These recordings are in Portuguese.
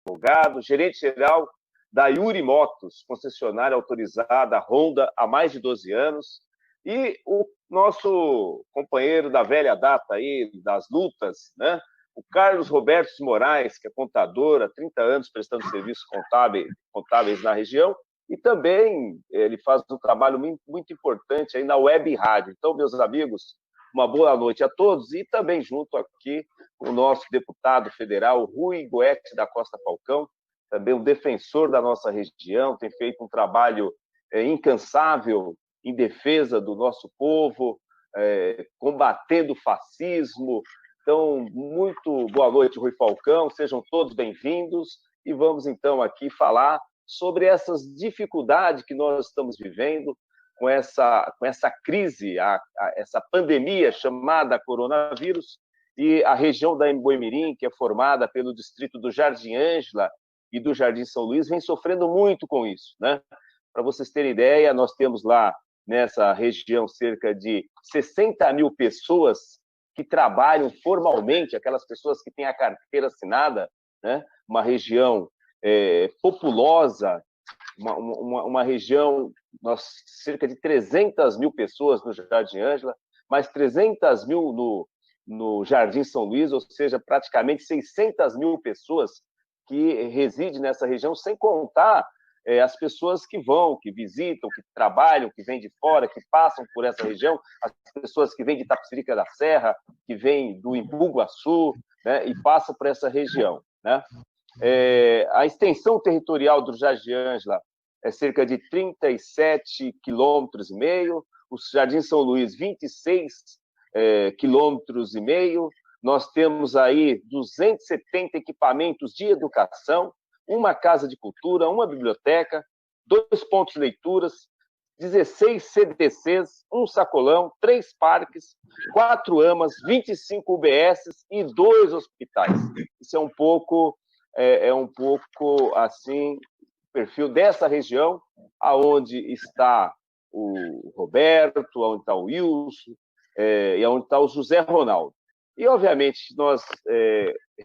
advogado, gerente-geral da Yuri Motos, concessionária autorizada Honda há mais de 12 anos, e o nosso companheiro da velha data aí, das lutas, né? O Carlos Roberto de Moraes, que é contador há 30 anos prestando serviços contábeis na região, e também ele faz um trabalho muito importante aí na Web Rádio. Então, meus amigos, uma boa noite a todos, e também junto aqui o nosso deputado federal, Rui Goethe da Costa Falcão, também um defensor da nossa região, tem feito um trabalho incansável em defesa do nosso povo, combatendo o fascismo. Então, muito boa noite, Rui Falcão, sejam todos bem-vindos, e vamos então aqui falar sobre essas dificuldades que nós estamos vivendo com essa crise, essa pandemia chamada coronavírus, e a região da Boi-mirim, que é formada pelo distrito do Jardim Ângela e do Jardim São Luís, vem sofrendo muito com isso, né? Para vocês terem ideia, nós temos lá nessa região cerca de 60 mil pessoas que trabalham formalmente, aquelas pessoas que têm a carteira assinada, né? Uma região populosa, uma região, cerca de 300 mil pessoas no Jardim Ângela, mais 300 mil no Jardim São Luís, ou seja, praticamente 600 mil pessoas que residem nessa região, sem contar as pessoas que vão, que visitam, que trabalham, que vêm de fora, que passam por essa região, as pessoas que vêm de Itapecerica da Serra, que vêm do Imbu-Guaçu, né, e passam por essa região, né? A extensão territorial do Jardim Ângela é cerca de 37,5 quilômetros, o Jardim São Luís, 26,5 quilômetros. Nós temos aí 270 equipamentos de educação, uma casa de cultura, uma biblioteca, 2 pontos de leituras, 16 CDCs, um sacolão, 3 parques, 4 AMAs, 25 UBSs e 2 hospitais. Isso é um pouco assim, o perfil dessa região, aonde está o Roberto, onde está o Wilson, e onde está o José Ronaldo. E, obviamente, nós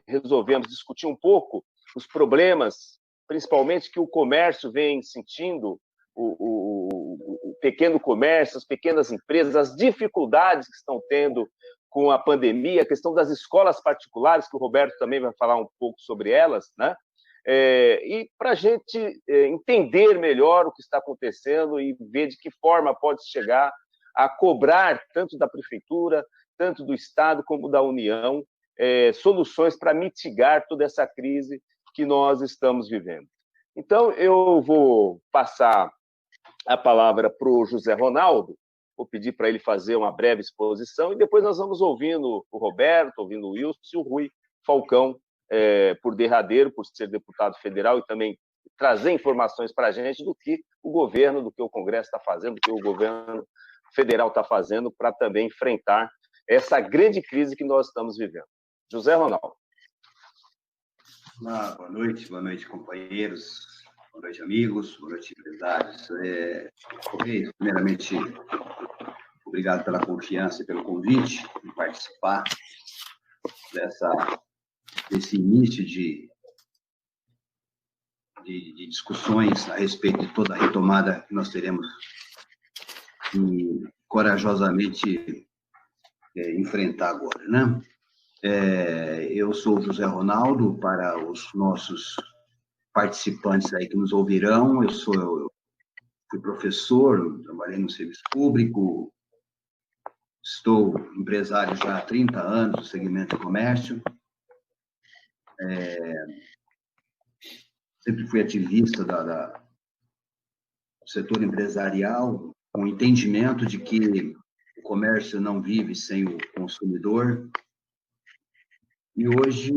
resolvemos discutir um pouco os problemas, principalmente que o comércio vem sentindo, o pequeno comércio, as pequenas empresas, as dificuldades que estão tendo com a pandemia, a questão das escolas particulares, que o Roberto também vai falar um pouco sobre elas, né? E para a gente entender melhor o que está acontecendo e ver de que forma pode chegar a cobrar, tanto da Prefeitura, tanto do Estado como da União, soluções para mitigar toda essa crise que nós estamos vivendo. Então, eu vou passar a palavra para o José Ronaldo, vou pedir para ele fazer uma breve exposição, e depois nós vamos ouvindo o Roberto, ouvindo o Wilson e o Rui Falcão, por derradeiro, por ser deputado federal, e também trazer informações para a gente do que o governo, do que o Congresso está fazendo, do que o governo federal está fazendo para também enfrentar essa grande crise que nós estamos vivendo. José Ronaldo. Boa noite, companheiros, boa noite, amigos, boa noite, empresários. Primeiramente, obrigado pela confiança e pelo convite de participar desse início de discussões a respeito de toda a retomada que nós teremos e corajosamente enfrentar agora, né? Eu sou o José Ronaldo, para os nossos participantes aí que nos ouvirão, eu fui professor, trabalhei no serviço público, estou empresário já há 30 anos no segmento de comércio, sempre fui ativista do setor empresarial, com o entendimento de que o comércio não vive sem o consumidor. E hoje,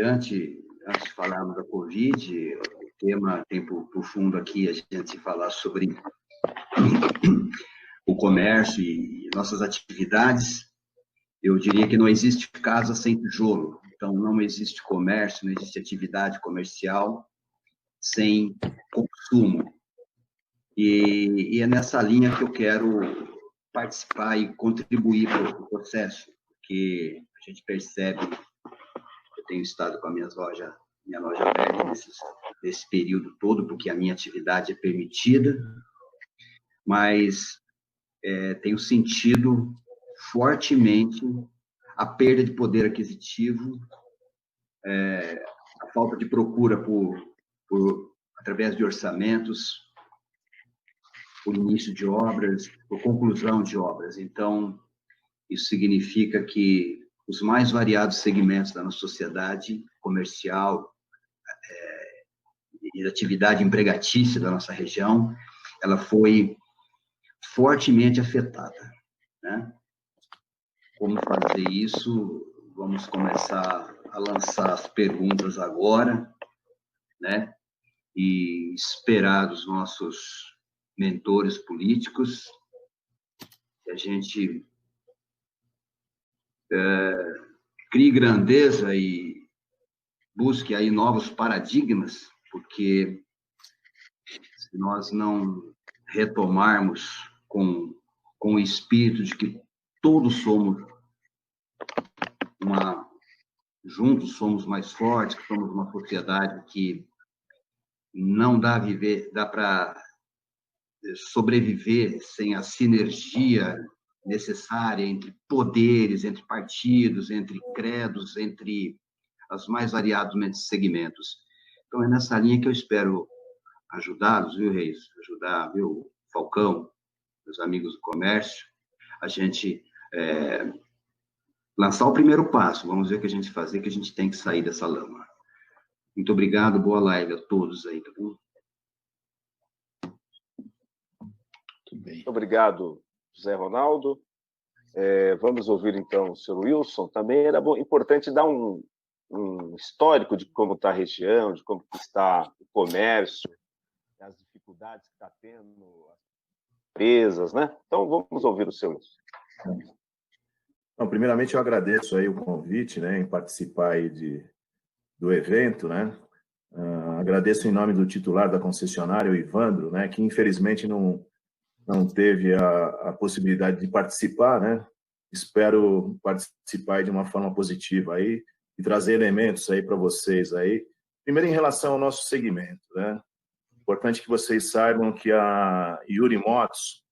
antes de falarmos da Covid, o tema tem por fundo aqui a gente falar sobre o comércio e nossas atividades. Eu diria que não existe casa sem tijolo. Então, não existe comércio, não existe atividade comercial sem consumo. E é nessa linha que eu quero participar e contribuir para o processo, porque a gente percebe, eu tenho estado com as minhas lojas minha loja velha nesse período todo, porque a minha atividade é permitida, mas tenho sentido fortemente a perda de poder aquisitivo, a falta de procura através de orçamentos, por início de obras, por conclusão de obras. Então, isso significa que os mais variados segmentos da nossa sociedade comercial e da atividade empregatícia da nossa região, ela foi fortemente afetada, né? Como fazer isso? Vamos começar a lançar as perguntas agora, né? E esperar dos nossos mentores políticos que a gente crie grandeza e busque aí novos paradigmas, porque se nós não retomarmos com o espírito de que todos somos juntos somos mais fortes, que somos uma sociedade que não dá para sobreviver sem a sinergia necessária entre poderes, entre partidos, entre credos, entre os mais variados segmentos. Então, é nessa linha que eu espero ajudá-los, viu, Reis? Ajudar, viu, Falcão, meus amigos do comércio, a gente lançar o primeiro passo. Vamos ver o que a gente fazer, que a gente tem que sair dessa lama. Muito obrigado, boa live a todos aí, tá bom? Muito obrigado, José Ronaldo. Vamos ouvir, então, o senhor Wilson. Também era importante dar um histórico de como está a região, de como está o comércio, as dificuldades que está tendo, as empresas, né? Então, vamos ouvir o seu Wilson. Então, primeiramente, eu agradeço aí o convite, né, em participar aí do evento, né? Agradeço em nome do titular da concessionária, o Ivandro, né, que infelizmente não teve a possibilidade de participar, né? Espero participar de uma forma positiva aí e trazer elementos aí para vocês aí. Primeiro, em relação ao nosso segmento, né? Importante que vocês saibam que a Yuri Motos,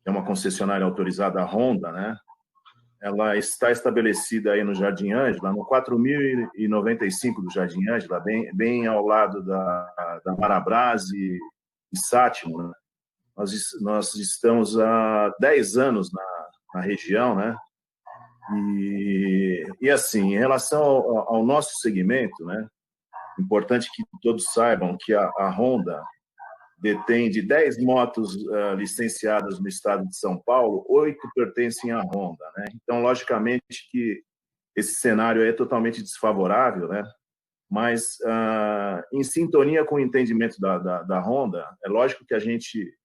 que é uma concessionária autorizada da Honda, né? Ela está estabelecida aí no Jardim Ângela, no 4095 do Jardim Ângela, bem ao lado da Marabras e Sátimo, né? Nós estamos há 10 anos na região, né? E assim, em relação ao nosso segmento, né? Importante que todos saibam que a Honda detém de 10 motos licenciadas no estado de São Paulo, 8 pertencem à Honda, né? Então, logicamente que esse cenário é totalmente desfavorável, né? Mas, em sintonia com o entendimento da Honda, é lógico que a gente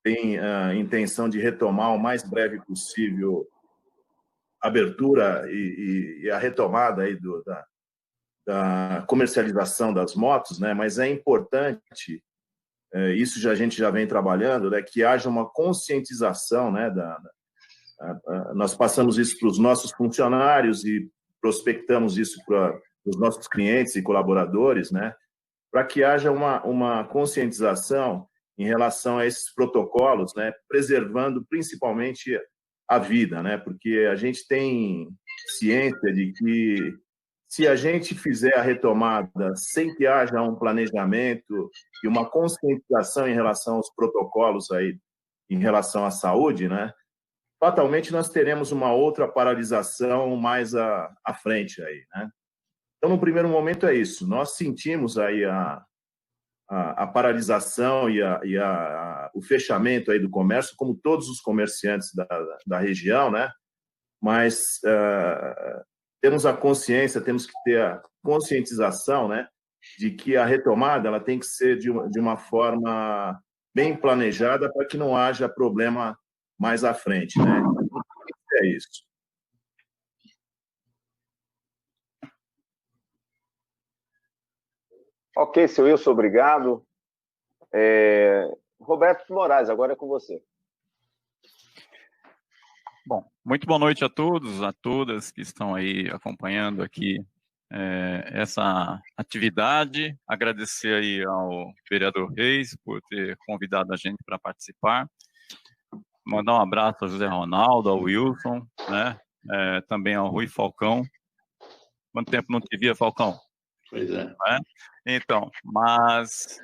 tem a intenção de retomar o mais breve possível a abertura e a retomada aí da comercialização das motos, né? Mas é importante, isso a gente já vem trabalhando, né? Que haja uma conscientização, né? Nós passamos isso para os nossos funcionários e prospectamos isso para os nossos clientes e colaboradores, né? Para que haja uma conscientização em relação a esses protocolos, né, preservando principalmente a vida, né, porque a gente tem ciência de que se a gente fizer a retomada sem que haja um planejamento e uma conscientização em relação aos protocolos aí, em relação à saúde, né, fatalmente nós teremos uma outra paralisação mais à frente aí, né. Então, no primeiro momento é isso. Nós sentimos aí a paralisação e o fechamento aí do comércio, como todos os comerciantes da região, né? Mas temos a consciência, temos que ter a conscientização, né? De que a retomada ela tem que ser de uma forma bem planejada para que não haja problema mais à frente, né? É isso. Ok, seu Wilson, obrigado. Roberto Moraes, agora é com você. Bom, muito boa noite a todos, a todas que estão aí acompanhando aqui essa atividade, agradecer aí ao vereador Reis por ter convidado a gente para participar, mandar um abraço ao José Ronaldo, ao Wilson, né? Também ao Rui Falcão. Quanto tempo não te via, Falcão? Pois é. Então, mas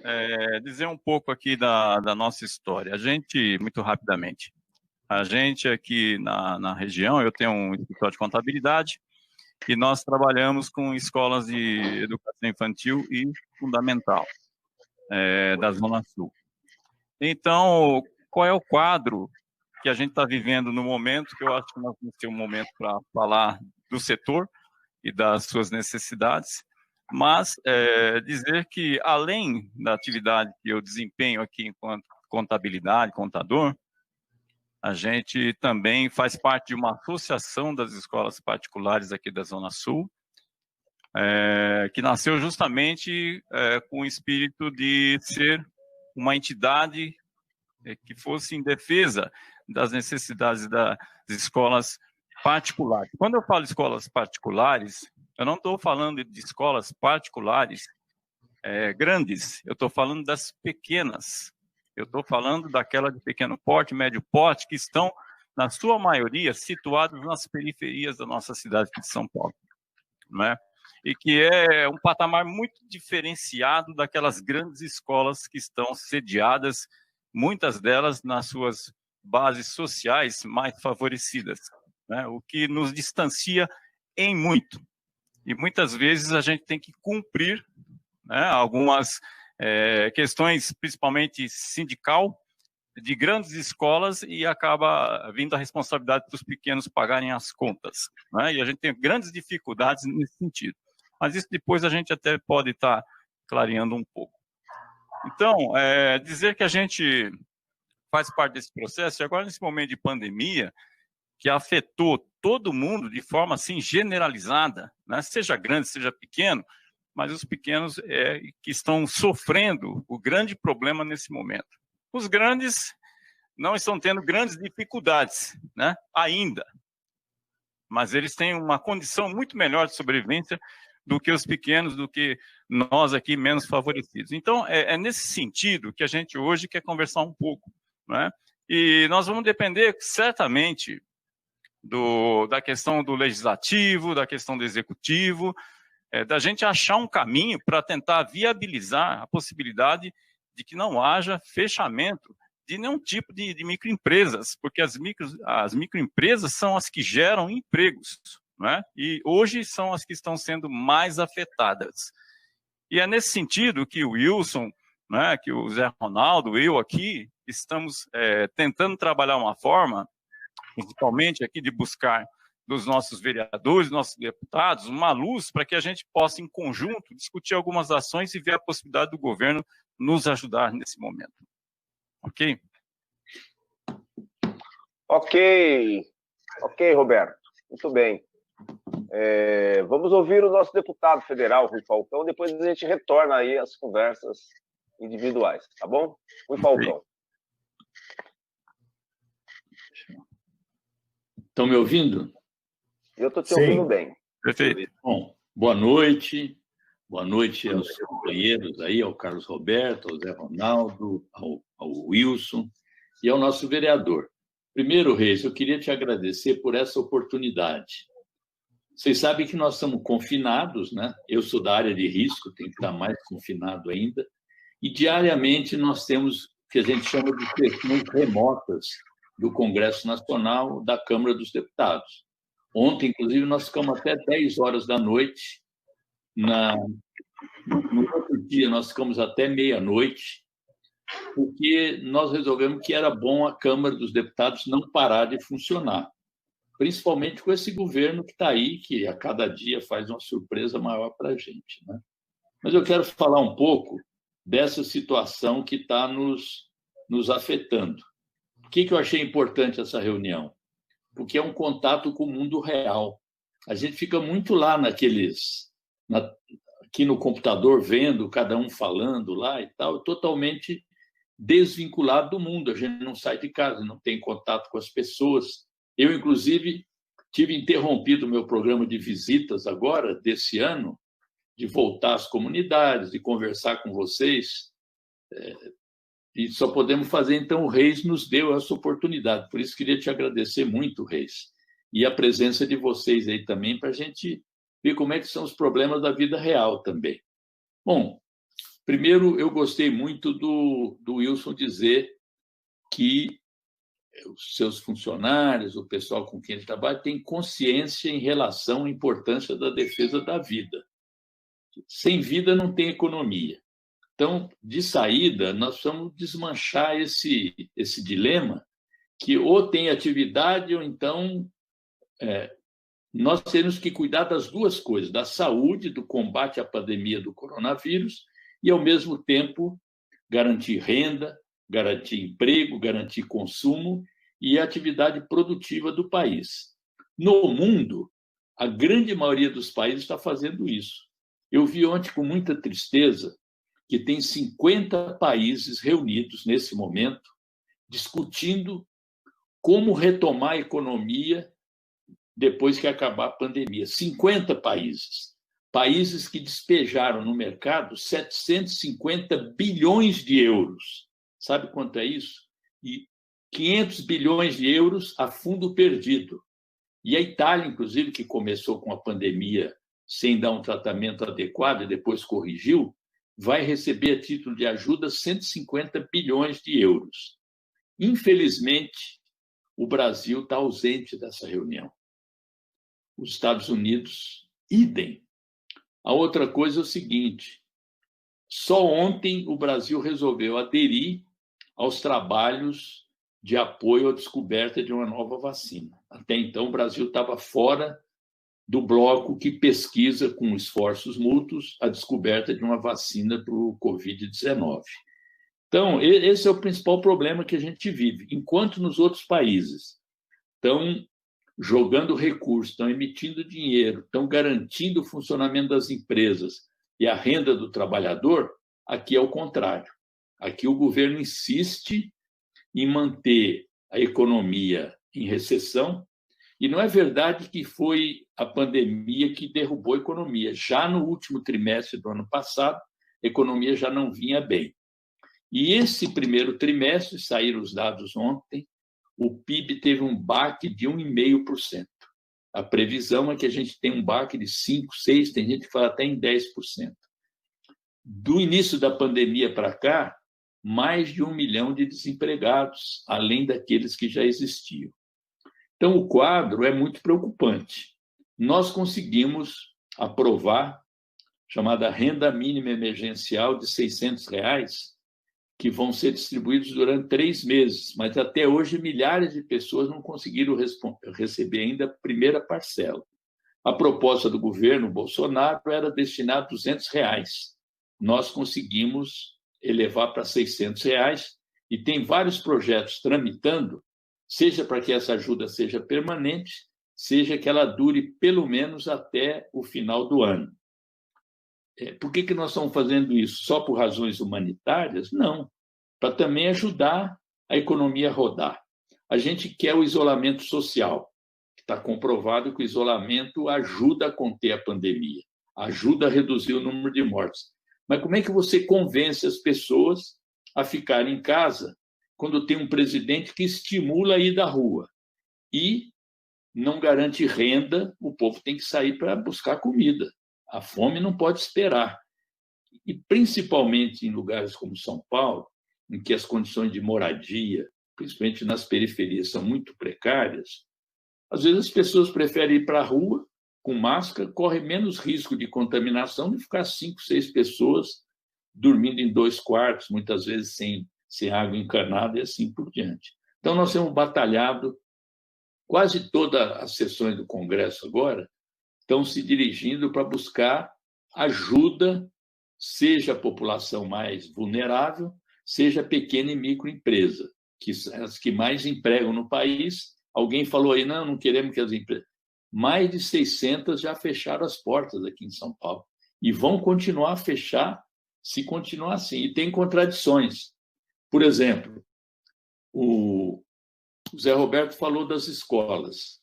dizer um pouco aqui da nossa história. A gente, muito rapidamente, a gente aqui na região, eu tenho um escritório de contabilidade e nós trabalhamos com escolas de educação infantil e fundamental da Zona Sul. Então, qual é o quadro que a gente está vivendo no momento, que eu acho que nós vamos ter um momento para falar do setor e das suas necessidades, mas dizer que, além da atividade que eu desempenho aqui enquanto contabilidade, contador, a gente também faz parte de uma associação das escolas particulares aqui da Zona Sul, que nasceu justamente com o espírito de ser uma entidade que fosse em defesa das necessidades das escolas particulares. Quando eu falo escolas particulares, eu não estou falando de escolas particulares grandes, eu estou falando das pequenas. Eu estou falando daquela de pequeno porte, médio porte, que estão, na sua maioria, situadas nas periferias da nossa cidade de São Paulo, né? E que é um patamar muito diferenciado daquelas grandes escolas que estão sediadas, muitas delas nas suas bases sociais mais favorecidas, né? O que nos distancia em muito. E muitas vezes a gente tem que cumprir, né, algumas questões, principalmente sindical, de grandes escolas, e acaba vindo a responsabilidade dos pequenos pagarem as contas, né? E a gente tem grandes dificuldades nesse sentido. Mas isso depois a gente até pode estar clareando um pouco. Então, dizer que a gente faz parte desse processo, e agora nesse momento de pandemia, que afetou todo mundo de forma assim generalizada, né? Seja grande, seja pequeno, mas os pequenos que estão sofrendo o grande problema nesse momento. Os grandes não estão tendo grandes dificuldades, né? Ainda, mas eles têm uma condição muito melhor de sobrevivência do que os pequenos, do que nós aqui menos favorecidos. Então, é nesse sentido que a gente hoje quer conversar um pouco, né? E nós vamos depender certamente da questão do legislativo, da questão do executivo, da gente achar um caminho para tentar viabilizar a possibilidade de que não haja fechamento de nenhum tipo de microempresas, porque as microempresas são as que geram empregos, né? E hoje são as que estão sendo mais afetadas. E é nesse sentido que o Wilson, né, que o Zé Ronaldo, eu aqui, estamos tentando trabalhar uma forma, principalmente aqui, de buscar dos nossos vereadores, nossos deputados, uma luz para que a gente possa, em conjunto, discutir algumas ações e ver a possibilidade do governo nos ajudar nesse momento. Ok? Ok, Roberto. Muito bem. Vamos ouvir o nosso deputado federal, Rui Falcão, depois a gente retorna aí às conversas individuais, tá bom? Rui Falcão. Estão me ouvindo? Eu estou te ouvindo bem. Perfeito. Bom, boa noite aos companheiros aí, ao Carlos Roberto, ao Zé Ronaldo, ao Wilson e ao nosso vereador. Primeiro, Reis, eu queria te agradecer por essa oportunidade. Vocês sabem que nós estamos confinados, né? Eu sou da área de risco, tenho que estar mais confinado ainda, e diariamente nós temos o que a gente chama de sessões remotas do Congresso Nacional, da Câmara dos Deputados. Ontem, inclusive, nós ficamos até 10 horas da noite. No outro dia, nós ficamos até meia-noite, porque nós resolvemos que era bom a Câmara dos Deputados não parar de funcionar, principalmente com esse governo que está aí, que a cada dia faz uma surpresa maior para a gente, né? Mas eu quero falar um pouco dessa situação que está nos afetando. Por que eu achei importante essa reunião? Porque é um contato com o mundo real. A gente fica muito lá aqui no computador, vendo cada um falando lá e tal, totalmente desvinculado do mundo. A gente não sai de casa, não tem contato com as pessoas. Eu, inclusive, tive interrompido o meu programa de visitas agora, desse ano, de voltar às comunidades, de conversar com vocês, e só podemos fazer, então, o Reis nos deu essa oportunidade. Por isso, queria te agradecer muito, Reis, e a presença de vocês aí também, para a gente ver como é que são os problemas da vida real também. Bom, primeiro, eu gostei muito do Wilson dizer que os seus funcionários, o pessoal com quem ele trabalha, tem consciência em relação à importância da defesa da vida. Sem vida não tem economia. Então, de saída, nós precisamos desmanchar esse dilema que ou tem atividade ou então nós temos que cuidar das duas coisas, da saúde, do combate à pandemia do coronavírus e, ao mesmo tempo, garantir renda, garantir emprego, garantir consumo e a atividade produtiva do país. No mundo, a grande maioria dos países está fazendo isso. Eu vi ontem com muita tristeza que tem 50 países reunidos nesse momento discutindo como retomar a economia depois que acabar a pandemia. 50 países. Países que despejaram no mercado 750 bilhões de euros. Sabe quanto é isso? E 500 bilhões de euros a fundo perdido. E a Itália, inclusive, que começou com a pandemia sem dar um tratamento adequado e depois corrigiu, vai receber a título de ajuda 150 bilhões de euros. Infelizmente, o Brasil está ausente dessa reunião. Os Estados Unidos, idem. A outra coisa é o seguinte, só ontem o Brasil resolveu aderir aos trabalhos de apoio à descoberta de uma nova vacina. Até então, o Brasil estava fora do bloco que pesquisa com esforços mútuos a descoberta de uma vacina para o Covid-19. Então, esse é o principal problema que a gente vive. Enquanto nos outros países estão jogando recursos, estão emitindo dinheiro, estão garantindo o funcionamento das empresas e a renda do trabalhador, aqui é o contrário. Aqui o governo insiste em manter a economia em recessão, e não é verdade que foi a pandemia que derrubou a economia. Já no último trimestre do ano passado, a economia já não vinha bem. E esse primeiro trimestre, saíram os dados ontem, o PIB teve um baque de 1,5%. A previsão é que a gente tem um baque de 5%, 6%, tem gente que fala até em 10%. Do início da pandemia para cá, mais de 1 milhão de desempregados, além daqueles que já existiam. Então, o quadro é muito preocupante. Nós conseguimos aprovar chamada renda mínima emergencial de R$ 600, que vão ser distribuídos durante 3 meses, mas até hoje milhares de pessoas não conseguiram receber ainda a primeira parcela. A proposta do governo Bolsonaro era destinar R$ 200. Nós conseguimos elevar para R$ 600 e tem vários projetos tramitando, seja para que essa ajuda seja permanente, seja que ela dure pelo menos até o final do ano. Por que nós estamos fazendo isso? Só por razões humanitárias? Não, para também ajudar a economia a rodar. A gente quer o isolamento social. Está comprovado que o isolamento ajuda a conter a pandemia, ajuda a reduzir o número de mortes. Mas como é que você convence as pessoas a ficarem em casa quando tem um presidente que estimula a ir da rua e não garante renda? O povo tem que sair para buscar comida. A fome não pode esperar. E, principalmente em lugares como São Paulo, em que as condições de moradia, principalmente nas periferias, são muito precárias, às vezes as pessoas preferem ir para a rua com máscara, corre menos risco de contaminação de ficar 5, 6 pessoas dormindo em 2 quartos, muitas vezes sem água encanada e assim por diante. Então, nós temos batalhado, quase todas as sessões do Congresso agora estão se dirigindo para buscar ajuda, seja a população mais vulnerável, seja a pequena e microempresa, que são as que mais empregam no país. Alguém falou aí, não queremos que as empresas... Mais de 600 já fecharam as portas aqui em São Paulo e vão continuar a fechar se continuar assim. E tem contradições. Por exemplo, o Zé Roberto falou das escolas.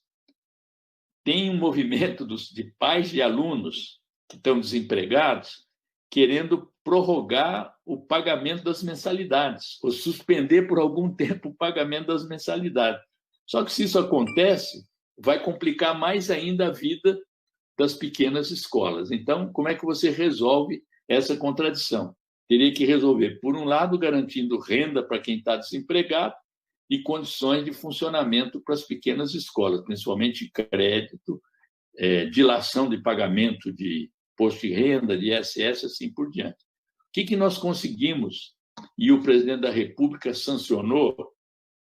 tem um movimento de pais de alunos que estão desempregados querendo prorrogar o pagamento das mensalidades, ou suspender por algum tempo o pagamento das mensalidades. Só que, se isso acontece, vai complicar mais ainda a vida das pequenas escolas. Então, como é que você resolve essa contradição? Teria que resolver, por um lado, garantindo renda para quem está desempregado e condições de funcionamento para as pequenas escolas, principalmente crédito, dilação de pagamento de imposto de renda, de ISS, assim por diante. O que nós conseguimos, e o presidente da República sancionou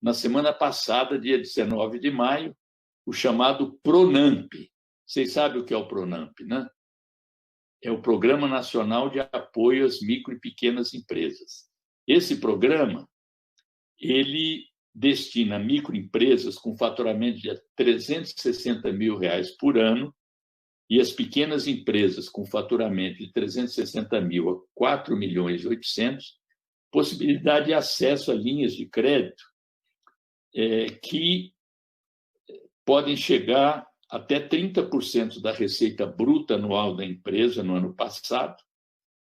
na semana passada, dia 19 de maio, o chamado PRONAMP. Vocês sabem o que é o PRONAMP, né? É o Programa Nacional de Apoio às Micro e Pequenas Empresas. Esse programa, ele destina microempresas com faturamento de R$ 360 mil por ano e as pequenas empresas com faturamento de 360 mil a 4 milhões e 800, possibilidade de acesso a linhas de crédito que podem chegar até 30% da receita bruta anual da empresa no ano passado,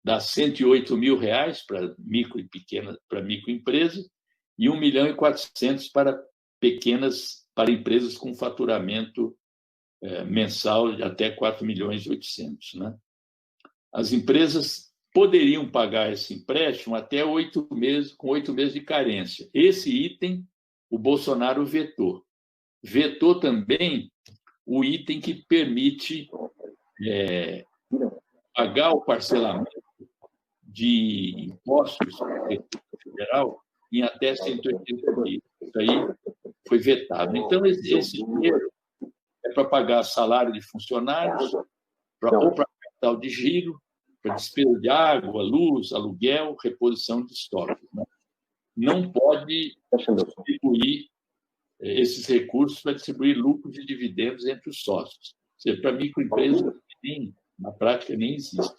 dá R$ 108 mil para microempresa e 1 milhão e 400 para empresas com faturamento mensal de até 4 milhões e 800. Né? As empresas poderiam pagar esse empréstimo até 8 meses, com 8 meses de carência. Esse item o Bolsonaro vetou. Vetou também o item que permite pagar o parcelamento de impostos federal em até 180 dias. Isso aí foi vetado. Então, esse dinheiro é para pagar salário de funcionários, ou para capital de giro, para despesa de água, luz, aluguel, reposição de estoques. Né? Não pode distribuir esses recursos para distribuir lucros e dividendos entre os sócios. Ou seja, para microempresas, na prática, nem existe.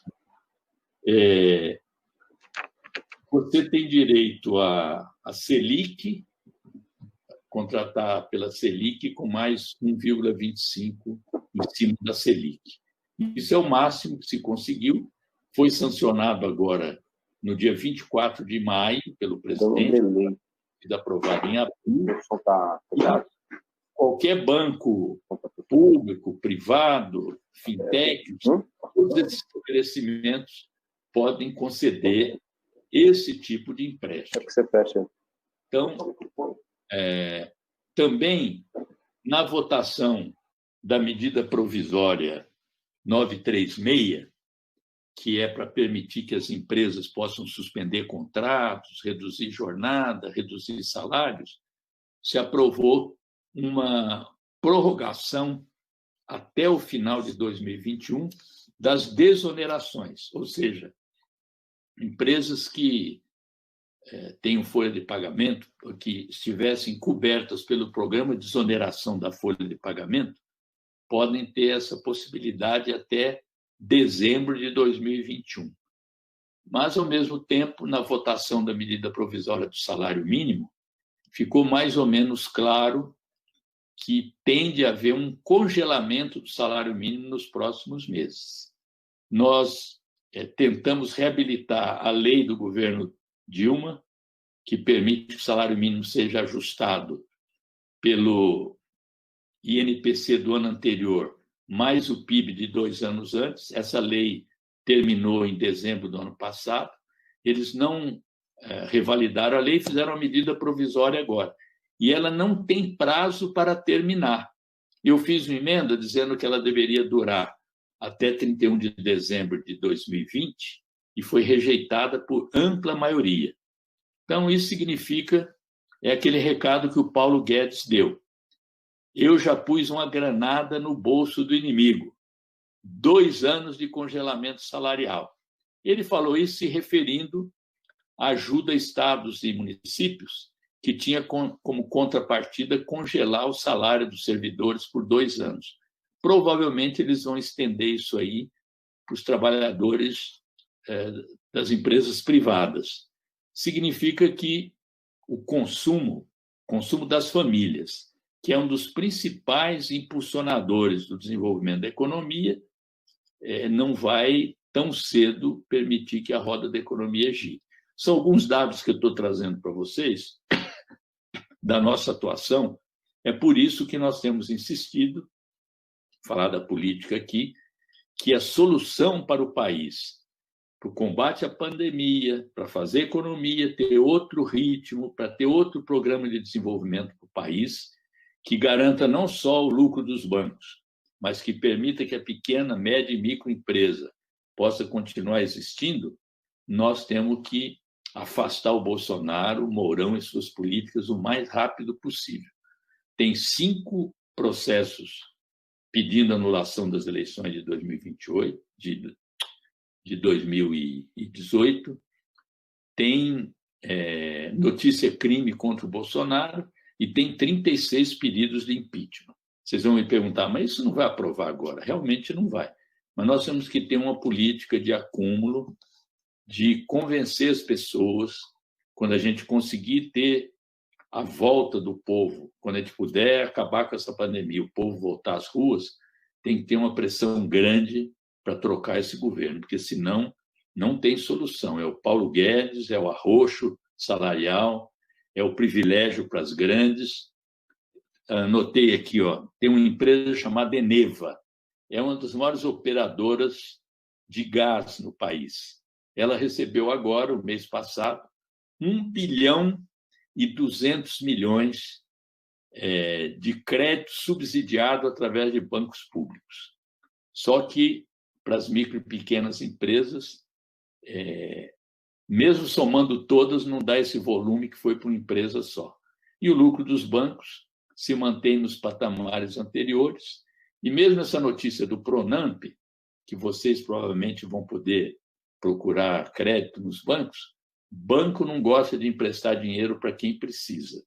Você tem direito a Selic, contratar pela Selic com mais 1,25 em cima da Selic. Isso é o máximo que se conseguiu. Foi sancionado agora no dia 24 de maio pelo presidente, e aprovado em abril. Qualquer banco público, privado, fintech, todos esses estabelecimentos podem conceder esse tipo de empréstimo. Então, também, na votação da medida provisória 936, que é para permitir que as empresas possam suspender contratos, reduzir jornada, reduzir salários, se aprovou uma prorrogação até o final de 2021 das desonerações, ou seja, empresas que tenham folha de pagamento, que estivessem cobertas pelo programa de desoneração da folha de pagamento, podem ter essa possibilidade até dezembro de 2021. Mas, ao mesmo tempo, na votação da medida provisória do salário mínimo, ficou mais ou menos claro que tende a haver um congelamento do salário mínimo nos próximos meses. Nós tentamos reabilitar a lei do governo Dilma, que permite que o salário mínimo seja ajustado pelo INPC do ano anterior, mais o PIB de 2 anos antes. Essa lei terminou em dezembro do ano passado. Eles não revalidaram a lei, fizeram a medida provisória agora. E ela não tem prazo para terminar. Eu fiz uma emenda dizendo que ela deveria durar até 31 de dezembro de 2020 e foi rejeitada por ampla maioria. Então, isso significa, aquele recado que o Paulo Guedes deu. Eu já pus uma granada no bolso do inimigo. 2 anos de congelamento salarial. Ele falou isso se referindo à ajuda a estados e municípios que tinha como contrapartida congelar o salário dos servidores por 2 anos. Provavelmente eles vão estender isso aí para os trabalhadores das empresas privadas. Significa que o consumo das famílias que é um dos principais impulsionadores do desenvolvimento da economia, não vai tão cedo permitir que a roda da economia gire. São alguns dados que eu estou trazendo para vocês da nossa atuação. É por isso que nós temos insistido, falar da política aqui, que a solução para o país, para o combate à pandemia, para fazer a economia ter outro ritmo, para ter outro programa de desenvolvimento para o país, que garanta não só o lucro dos bancos, mas que permita que a pequena, média e microempresa possa continuar existindo, nós temos que afastar o Bolsonaro, o Mourão e suas políticas o mais rápido possível. Tem 5 processos pedindo anulação das eleições de 2028, de 2018, tem notícia crime contra o Bolsonaro e tem 36 pedidos de impeachment. Vocês vão me perguntar, mas isso não vai aprovar agora? Realmente não vai. Mas nós temos que ter uma política de acúmulo, de convencer as pessoas, quando a gente conseguir ter a volta do povo, quando a gente puder acabar com essa pandemia, o povo voltar às ruas, tem que ter uma pressão grande para trocar esse governo, porque senão não tem solução. É o Paulo Guedes, é o arroxo salarial, é o privilégio para as grandes. Anotei aqui, tem uma empresa chamada Eneva, é uma das maiores operadoras de gás no país. Ela recebeu agora, o mês passado, 1 bilhão e 200 milhões de crédito subsidiado através de bancos públicos. Só que, para as micro e pequenas empresas, mesmo somando todas, não dá esse volume que foi para uma empresa só. E o lucro dos bancos se mantém nos patamares anteriores. E mesmo essa notícia do Pronamp, que vocês provavelmente vão poder procurar crédito nos bancos, banco não gosta de emprestar dinheiro para quem precisa.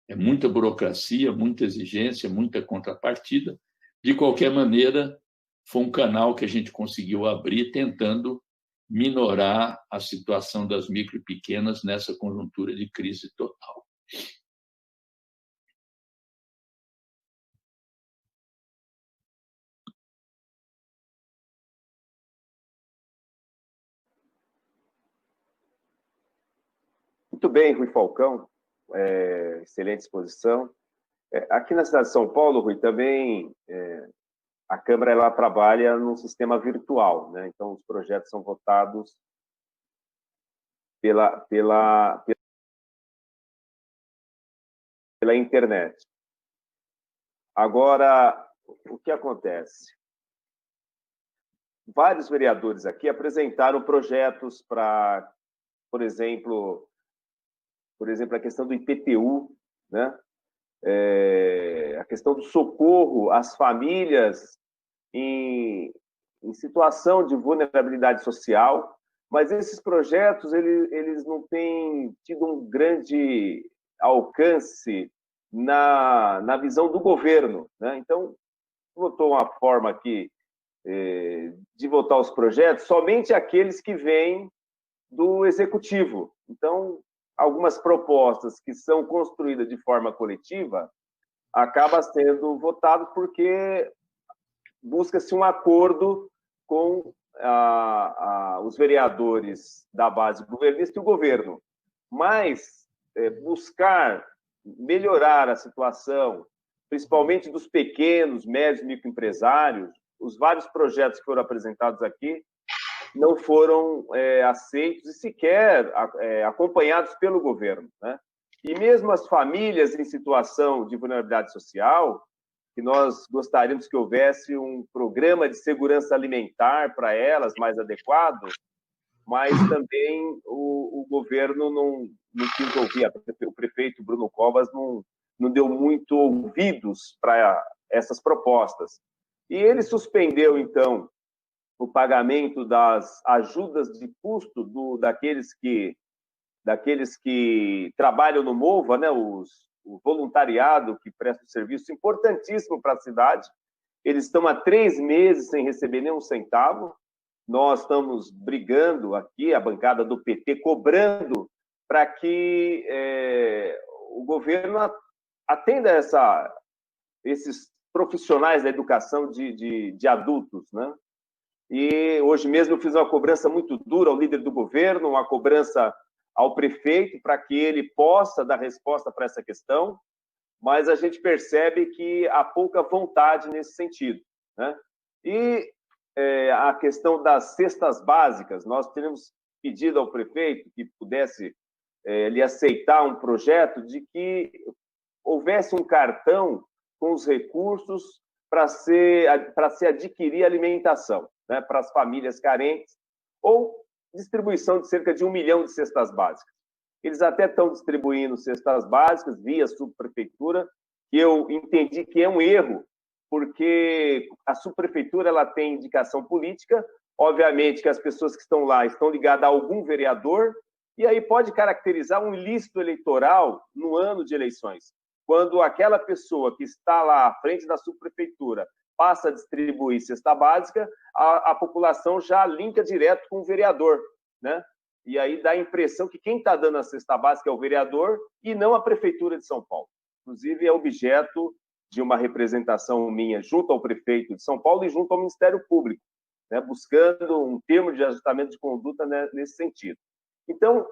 É muita burocracia, muita exigência, muita contrapartida. De qualquer maneira, foi um canal que a gente conseguiu abrir tentando minorar a situação das micro e pequenas nessa conjuntura de crise total. Muito bem, Rui Falcão, excelente exposição. Aqui na cidade de São Paulo, Rui, também a Câmara ela trabalha num sistema virtual, né? Então, os projetos são votados pela internet. Agora, o que acontece? Vários vereadores aqui apresentaram projetos para, por exemplo, a questão do IPTU, né? A questão do socorro às famílias em situação de vulnerabilidade social, mas esses projetos eles não têm tido um grande alcance na visão do governo, né? Então, votou uma forma aqui de votar os projetos somente aqueles que vêm do executivo. Então, algumas propostas que são construídas de forma coletiva acabam sendo votadas porque busca-se um acordo com os vereadores da base governista e o governo. Mas buscar melhorar a situação, principalmente dos pequenos, médios e microempresários, os vários projetos que foram apresentados aqui não foram aceitos e sequer acompanhados pelo governo, né? E mesmo as famílias em situação de vulnerabilidade social, que nós gostaríamos que houvesse um programa de segurança alimentar para elas mais adequado, mas também o governo não quis ouvir. O prefeito Bruno Covas não deu muito ouvidos para essas propostas. E ele suspendeu, então, o pagamento das ajudas de custo daqueles que trabalham no MOVA, né, o voluntariado que presta um serviço importantíssimo para a cidade. Eles estão há 3 meses sem receber nenhum centavo. Nós estamos brigando aqui, a bancada do PT, cobrando para que o governo atenda esses profissionais da educação de adultos, né? E hoje mesmo eu fiz uma cobrança muito dura ao líder do governo, uma cobrança ao prefeito para que ele possa dar resposta para essa questão, mas a gente percebe que há pouca vontade nesse sentido, né? E a questão das cestas básicas, nós temos pedido ao prefeito que pudesse ele aceitar um projeto de que houvesse um cartão com os recursos para se adquirir alimentação, né, para as famílias carentes, ou distribuição de cerca de 1 milhão de cestas básicas. Eles até estão distribuindo cestas básicas via subprefeitura, que eu entendi que é um erro, porque a subprefeitura ela tem indicação política, obviamente que as pessoas que estão lá estão ligadas a algum vereador, e aí pode caracterizar um ilícito eleitoral no ano de eleições. Quando aquela pessoa que está lá à frente da subprefeitura passa a distribuir cesta básica, a população já linka direto com o vereador, né? E aí dá a impressão que quem está dando a cesta básica é o vereador e não a prefeitura de São Paulo. Inclusive, é objeto de uma representação minha junto ao prefeito de São Paulo e junto ao Ministério Público, né? Buscando um termo de ajustamento de conduta, né, nesse sentido. Então,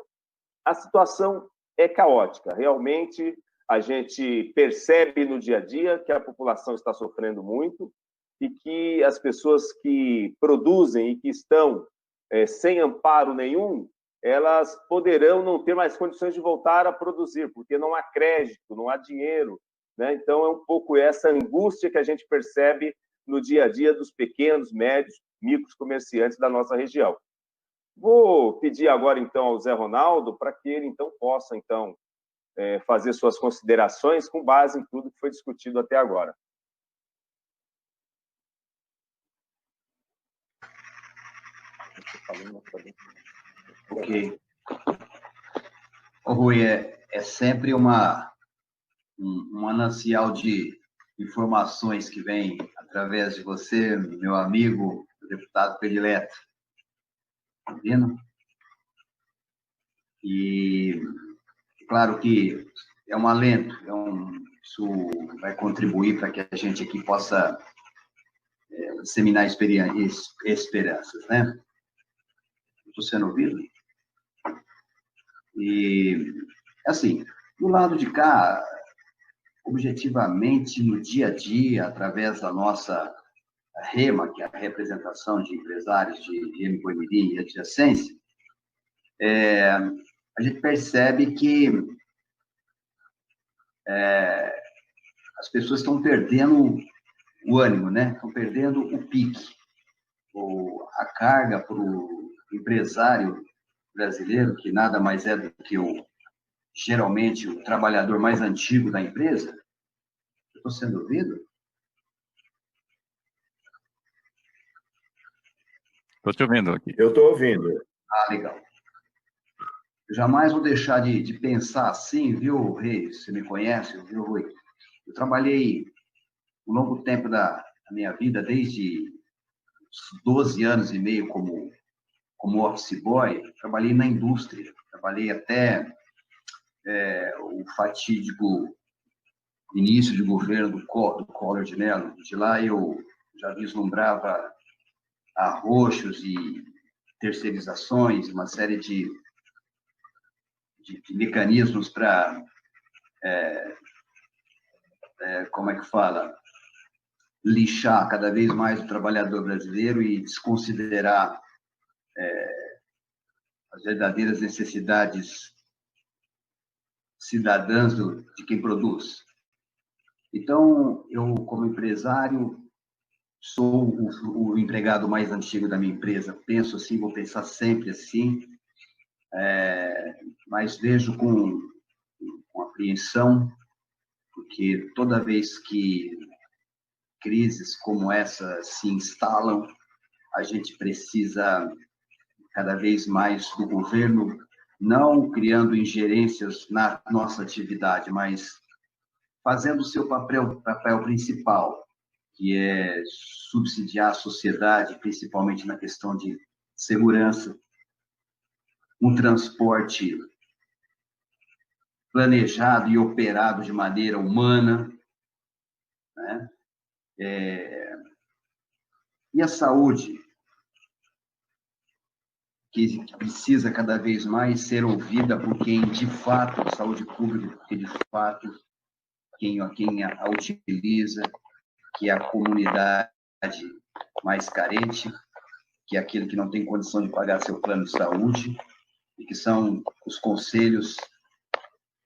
a situação é caótica. Realmente, a gente percebe no dia a dia que a população está sofrendo muito e que as pessoas que produzem e que estão sem amparo nenhum, elas poderão não ter mais condições de voltar a produzir, porque não há crédito, não há dinheiro, né? Então, é um pouco essa angústia que a gente percebe no dia a dia dos pequenos, médios, micros comerciantes da nossa região. Vou pedir agora, então, ao Zé Ronaldo para que ele, então, possa, então, fazer suas considerações com base em tudo que foi discutido até agora. Ok. Rui, é sempre um manancial de informações que vem através de você, meu amigo, deputado predileto. Tá vendo? E claro que é um alento, isso vai contribuir para que a gente aqui possa disseminar esperanças, né? Estou sendo ouvido? E, assim, do lado de cá, objetivamente, no dia a dia, através da nossa REMA, que é a representação de empresários de Ermo-Boimirim e adjacência, a gente percebe que as pessoas estão perdendo o ânimo, né? Estão perdendo o pique, a carga para o empresário brasileiro, que nada mais é do que geralmente o trabalhador mais antigo da empresa. Estou sendo ouvido? Estou te ouvindo aqui. Eu estou ouvindo. Ah, legal. Eu jamais vou deixar de pensar assim, viu, Reis? Você me conhece, viu, Rui? Eu trabalhei um longo tempo da minha vida, desde 12 anos e meio como office boy, trabalhei na indústria, trabalhei até o fatídico início de governo do Collor de Mello. De lá eu já vislumbrava arroxos e terceirizações, uma série de mecanismos para, como é que fala, lixar cada vez mais o trabalhador brasileiro e desconsiderar as verdadeiras necessidades cidadãs de quem produz. Então, eu, como empresário, sou o empregado mais antigo da minha empresa. Penso assim, vou pensar sempre assim, mas vejo com apreensão, porque toda vez que crises como essa se instalam, a gente precisa cada vez mais do governo, não criando ingerências na nossa atividade, mas fazendo o seu papel principal, que é subsidiar a sociedade, principalmente na questão de segurança, um transporte planejado e operado de maneira humana, né? E a saúde, que precisa cada vez mais ser ouvida por quem, de fato, a saúde pública, porque, de fato, quem a utiliza, que é a comunidade mais carente, que é aquele que não tem condição de pagar seu plano de saúde, e que são os conselhos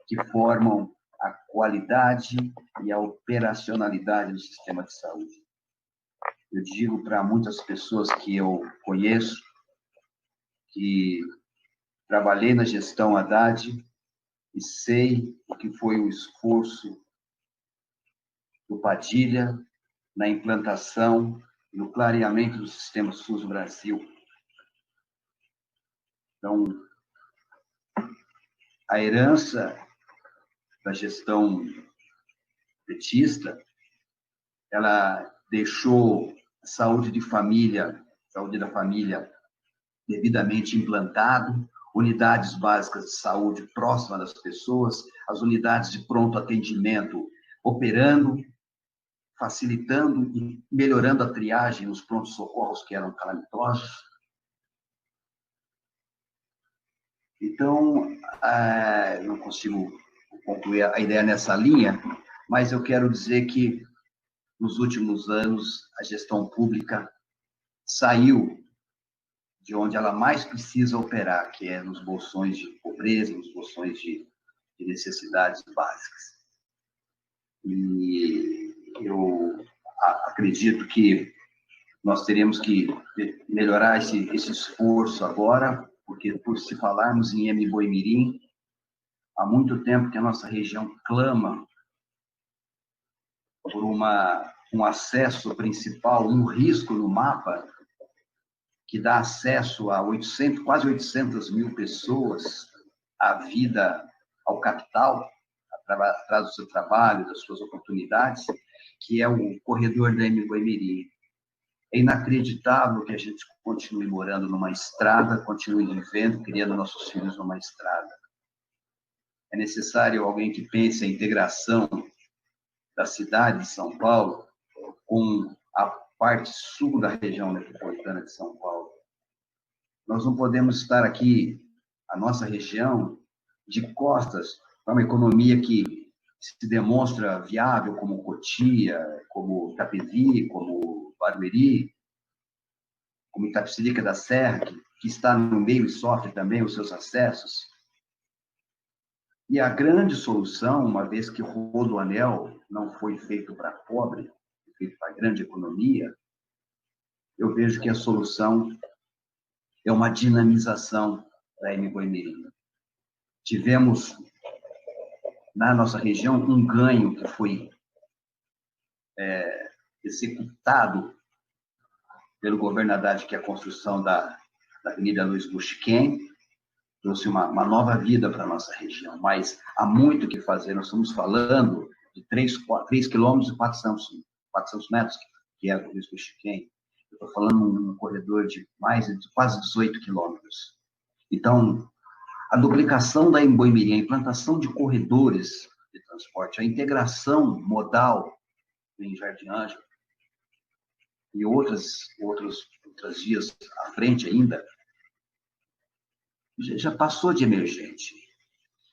que formam a qualidade e a operacionalidade do sistema de saúde. Eu digo para muitas pessoas que eu conheço, que trabalhei na gestão Haddad e sei o que foi o esforço do Padilha na implantação e no clareamento do sistema SUS no Brasil. Então, a herança da gestão petista, ela deixou a saúde da família devidamente implantado, unidades básicas de saúde próximas das pessoas, as unidades de pronto atendimento operando, facilitando e melhorando a triagem nos prontos-socorros que eram calamitosos. Então, não consigo concluir a ideia nessa linha, mas eu quero dizer que, nos últimos anos, a gestão pública saiu de onde ela mais precisa operar, que é nos bolsões de pobreza, nos bolsões de necessidades básicas. E eu acredito que nós teremos que melhorar esse esforço agora, porque, por se falarmos em Mboimirim, há muito tempo que a nossa região clama por um acesso principal, um risco no mapa, que dá acesso a quase 800 mil pessoas à vida, ao capital, atrás do seu trabalho, das suas oportunidades, que é o corredor da Mboimirim. É inacreditável que a gente continue morando numa estrada, continue vivendo, criando nossos filhos numa estrada. É necessário alguém que pense a integração da cidade de São Paulo com a parte sul da região metropolitana de São Paulo. Nós não podemos estar aqui, a nossa região, de costas para uma economia que se demonstra viável, como Cotia, como Itapevi, como Barueri, como Itapecerica da Serra, que está no meio e sofre também os seus acessos. E a grande solução, uma vez que o Rodoanel não foi feito para pobre, foi feito para a grande economia, eu vejo que a solução é uma dinamização da Mboimirim. Tivemos, na nossa região, um ganho que foi executado pelo governo Haddad, que é a construção da Avenida Luiz Busquem, trouxe uma nova vida para a nossa região, mas há muito o que fazer. Nós estamos falando de 3 quilômetros e 400 metros, que é o Luiz Busquem. Eu estou falando de um corredor de quase 18 quilômetros. Então, a duplicação da Mboimirim, a implantação de corredores de transporte, a integração modal em Jardim Ângelo e outras vias à frente ainda, já passou de emergente.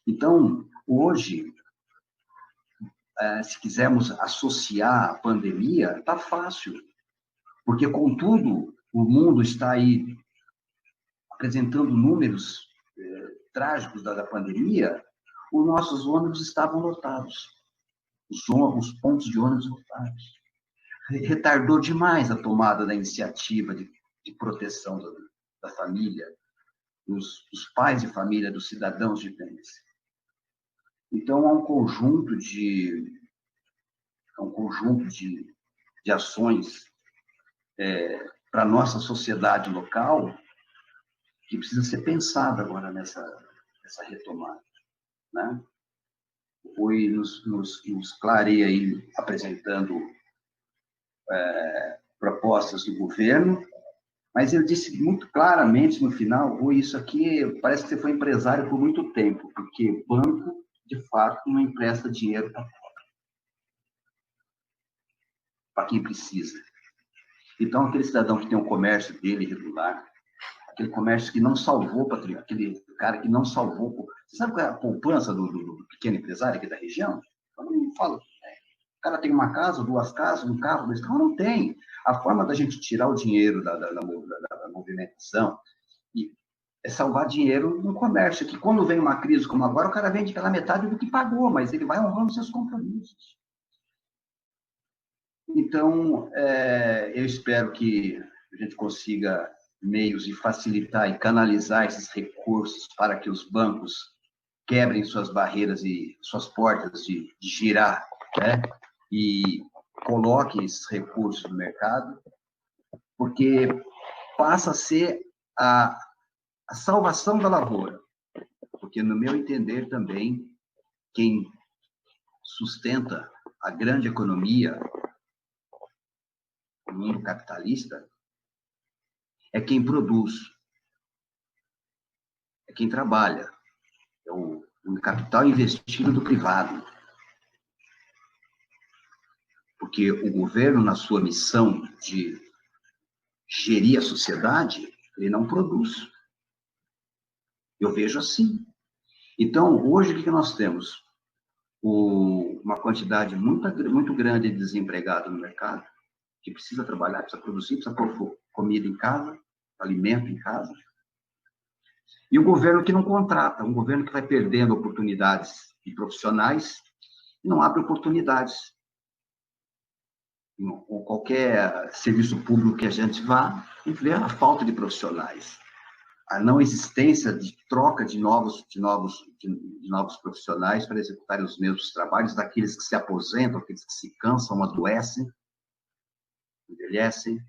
Então, hoje, se quisermos associar a pandemia, está fácil, porque, contudo, o mundo está aí apresentando números trágicos da pandemia, os nossos ônibus estavam lotados, os pontos de ônibus lotados. Retardou demais a tomada da iniciativa de proteção da família, dos pais de família, dos cidadãos de bem. Então, há um conjunto de ações para a nossa sociedade local que precisa ser pensada agora nessa retomada, né? Foi nos clareia aí apresentando propostas do governo, mas ele disse muito claramente no final: isso aqui parece que você foi empresário por muito tempo, porque banco de fato, não empresta dinheiro para quem precisa. Então, aquele cidadão que tem um comércio dele regular, aquele comércio que não salvou, aquele cara que não salvou... Você sabe qual é a poupança do pequeno empresário aqui da região? Eu não falo. O cara tem uma casa, 2 casas, um carro, 2 carros, não tem. A forma da gente tirar o dinheiro da movimentação é salvar dinheiro no comércio, que quando vem uma crise como agora, o cara vende pela metade do que pagou, mas ele vai honrando seus compromissos. Então, eu espero que a gente consiga meios de facilitar e canalizar esses recursos para que os bancos quebrem suas barreiras e suas portas de girar, né? E coloquem esses recursos no mercado, porque passa a ser a salvação da lavoura. Porque, no meu entender, também, quem sustenta a grande economia do mundo capitalista é quem produz, é quem trabalha, é o capital investido do privado. Porque o governo, na sua missão de gerir a sociedade, ele não produz. Eu vejo assim. Então, hoje, o que nós temos? Uma quantidade muito grande de desempregado no mercado, que precisa trabalhar, precisa produzir, precisa pôr comida em casa, alimento em casa. E o governo que não contrata, um governo que vai perdendo oportunidades de profissionais e não abre oportunidades. Ou qualquer serviço público que a gente vá, a gente vê a falta de profissionais. A não existência de troca de novos profissionais para executarem os mesmos trabalhos, daqueles que se aposentam, aqueles que se cansam, adoecem, envelhecem,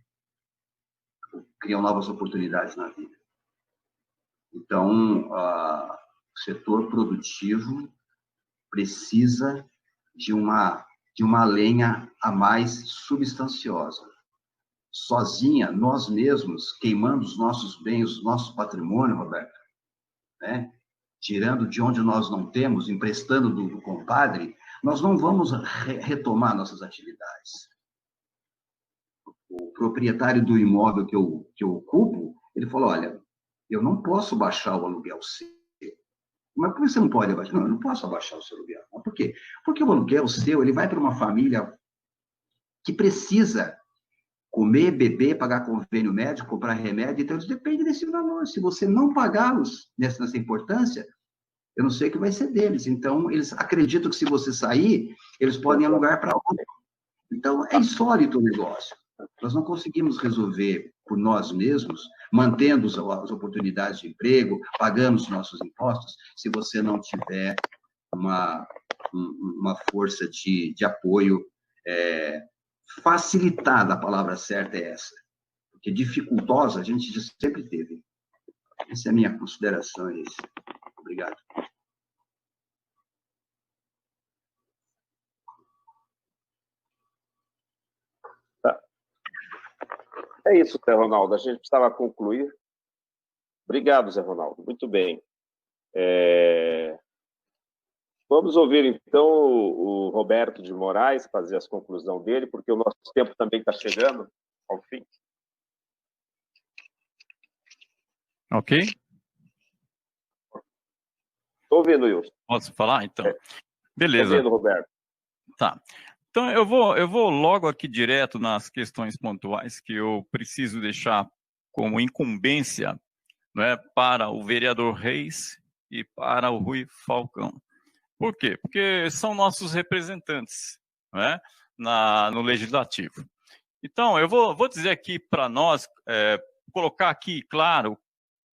criam novas oportunidades na vida. Então, o setor produtivo precisa de uma lenha a mais substanciosa. Sozinha, nós mesmos, queimando os nossos bens, o nosso patrimônio, Roberto, né? Tirando de onde nós não temos, emprestando do compadre, nós não vamos retomar nossas atividades. O proprietário do imóvel que eu ocupo, ele falou, olha, eu não posso baixar o aluguel seu. Mas por que você não pode abaixar? Não, eu não posso abaixar o seu aluguel. Mas por quê? Porque o aluguel seu, ele vai para uma família que precisa comer, beber, pagar convênio médico, comprar remédio, então eles dependem desse valor. Se você não pagá-los nessa importância, eu não sei o que vai ser deles. Então, eles acreditam que se você sair, eles podem alugar para outro. Então, é insólito o negócio. Nós não conseguimos resolver por nós mesmos, mantendo as oportunidades de emprego, pagando os nossos impostos, se você não tiver uma força de apoio facilitada, a palavra certa é essa. Porque dificultosa a gente sempre teve. Essa é a minha consideração, é isso. Obrigado. É isso, Zé Ronaldo. A gente precisava concluir. Obrigado, Zé Ronaldo. Muito bem. Vamos ouvir, então, o Roberto de Moraes fazer as conclusões dele, porque o nosso tempo também está chegando ao fim. Ok. Estou ouvindo, Wilson. Posso falar, então? Beleza. Estou ouvindo, Roberto. Tá. Então, eu vou logo aqui direto nas questões pontuais que eu preciso deixar como incumbência, né, para o vereador Reis e para o Rui Falcão. Por quê? Porque são nossos representantes, né, no Legislativo. Então, eu vou dizer aqui para nós, colocar aqui, claro,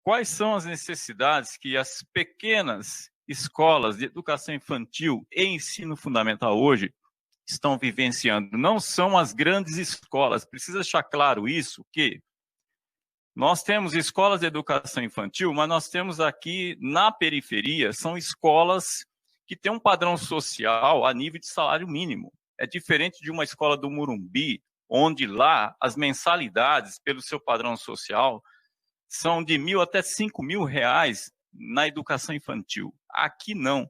quais são as necessidades que as pequenas escolas de educação infantil e ensino fundamental hoje estão vivenciando. Não são as grandes escolas. Precisa deixar claro isso, que nós temos escolas de educação infantil, mas nós temos aqui na periferia, são escolas que têm um padrão social a nível de salário mínimo. É diferente de uma escola do Morumbi, onde lá as mensalidades, pelo seu padrão social, são de R$1.000 até R$5.000 na educação infantil. Aqui não.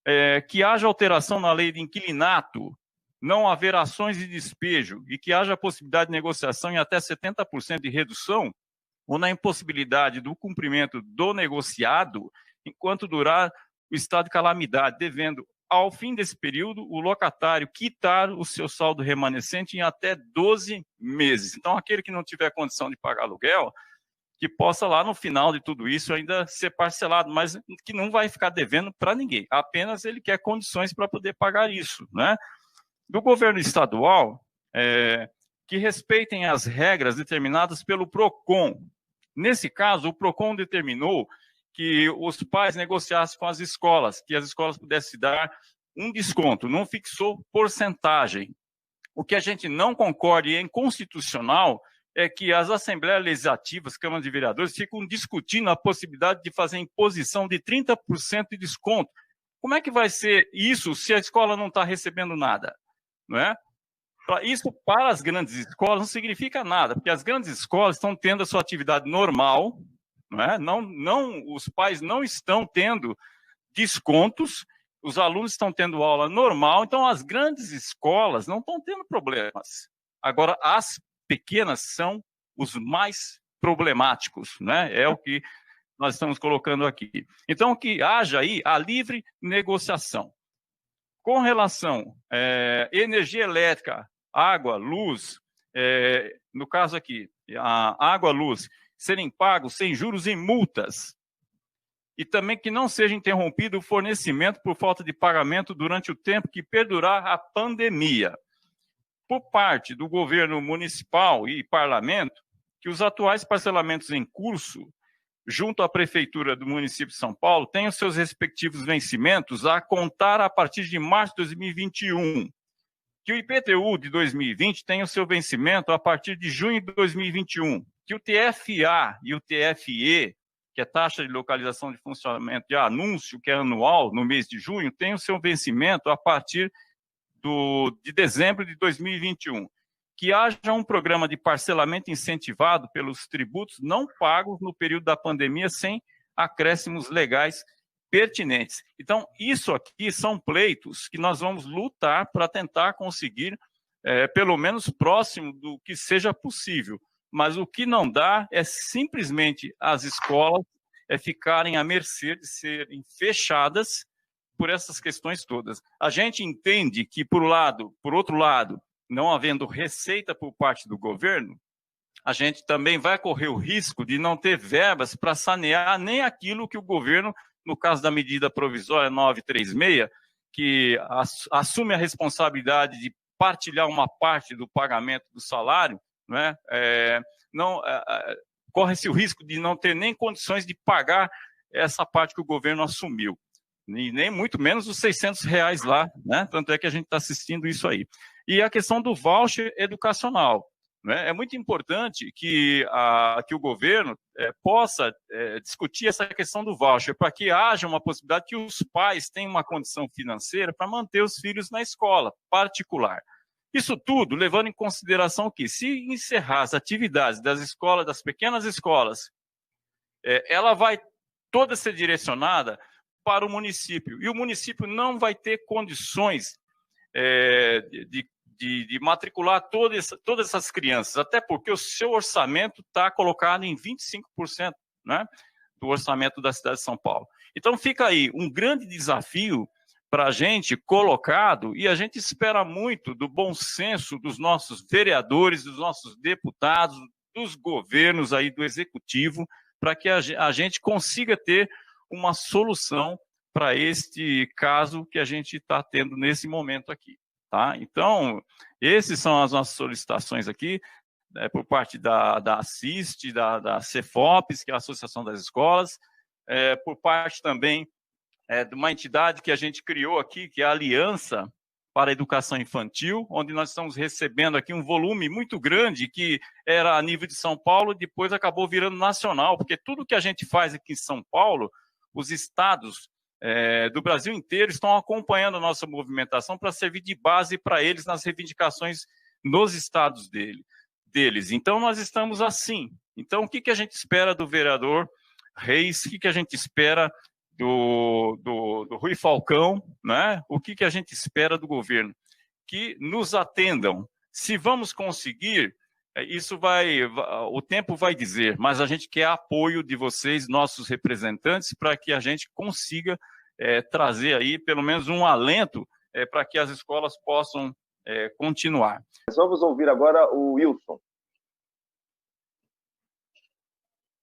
que haja alteração na lei de inquilinato, não haver ações de despejo e que haja a possibilidade de negociação em até 70% de redução, ou na impossibilidade do cumprimento do negociado, enquanto durar o estado de calamidade, devendo, ao fim desse período, o locatário quitar o seu saldo remanescente em até 12 meses. Então, aquele que não tiver condição de pagar aluguel, que possa lá no final de tudo isso ainda ser parcelado, mas que não vai ficar devendo para ninguém, apenas ele quer condições para poder pagar isso, né? Do governo estadual, que respeitem as regras determinadas pelo PROCON. Nesse caso, o PROCON determinou que os pais negociassem com as escolas, que as escolas pudessem dar um desconto, não fixou porcentagem. O que a gente não concorda e é inconstitucional é que as assembleias legislativas, câmaras de vereadores, ficam discutindo a possibilidade de fazer imposição de 30% de desconto. Como é que vai ser isso se a escola não está recebendo nada? Não é? Isso, para as grandes escolas, não significa nada, porque as grandes escolas estão tendo a sua atividade normal, não é? Os pais não estão tendo descontos, os alunos estão tendo aula normal, então as grandes escolas não estão tendo problemas. Agora, as pequenas são os mais problemáticos, né? É o que nós estamos colocando aqui. Então, que haja aí a livre negociação. Com relação à energia elétrica, água, luz, no caso aqui, a água, luz, serem pagos sem juros e multas, e também que não seja interrompido o fornecimento por falta de pagamento durante o tempo que perdurar a pandemia. Por parte do governo municipal e parlamento, que os atuais parcelamentos em curso, junto à Prefeitura do município de São Paulo, tenham seus respectivos vencimentos a contar a partir de março de 2021. Que o IPTU de 2020 tenha o seu vencimento a partir de junho de 2021. Que o TFA e o TFE, que é taxa de localização de funcionamento de anúncio, que é anual, no mês de junho, tenham o seu vencimento a partir de dezembro de 2021. Que haja um programa de parcelamento incentivado pelos tributos não pagos no período da pandemia sem acréscimos legais pertinentes. Então, isso aqui são pleitos que nós vamos lutar para tentar conseguir, pelo menos próximo do que seja possível. Mas o que não dá é simplesmente as escolas ficarem à mercê de serem fechadas por essas questões todas. A gente entende que, por outro lado, não havendo receita por parte do governo, a gente também vai correr o risco de não ter verbas para sanear nem aquilo que o governo, no caso da medida provisória 936, que assume a responsabilidade de partilhar uma parte do pagamento do salário, corre-se o risco de não ter nem condições de pagar essa parte que o governo assumiu. E nem muito menos os R$600 lá, né? Tanto é que a gente está assistindo isso aí. E a questão do voucher educacional, né? É muito importante que o governo possa discutir essa questão do voucher, para que haja uma possibilidade que os pais tenham uma condição financeira para manter os filhos na escola particular. Isso tudo levando em consideração que, se encerrar as atividades das escolas, das pequenas escolas, ela vai toda ser direcionada para o município, e o município não vai ter condições de matricular todas essas crianças, até porque o seu orçamento está colocado em 25%, né, do orçamento da cidade de São Paulo. Então fica aí um grande desafio para a gente colocado, e a gente espera muito do bom senso dos nossos vereadores, dos nossos deputados, dos governos aí do executivo, para que a gente consiga ter uma solução para este caso que a gente está tendo nesse momento aqui. Tá? Então, essas são as nossas solicitações aqui, por parte da ASSIST, da CEFOPES, que é a Associação das Escolas, por parte também de uma entidade que a gente criou aqui, que é a Aliança para a Educação Infantil, onde nós estamos recebendo aqui um volume muito grande, que era a nível de São Paulo, depois acabou virando nacional, porque tudo que a gente faz aqui em São Paulo, os estados do Brasil inteiro estão acompanhando a nossa movimentação para servir de base para eles nas reivindicações nos estados deles. Então, nós estamos assim. Então, o que a gente espera do vereador Reis? O que a gente espera do Rui Falcão, né? O que a gente espera do governo? Que nos atendam. Se vamos conseguir, o tempo vai dizer, mas a gente quer apoio de vocês, nossos representantes, para que a gente consiga trazer aí pelo menos um alento para que as escolas possam continuar. Vamos ouvir agora o Wilson.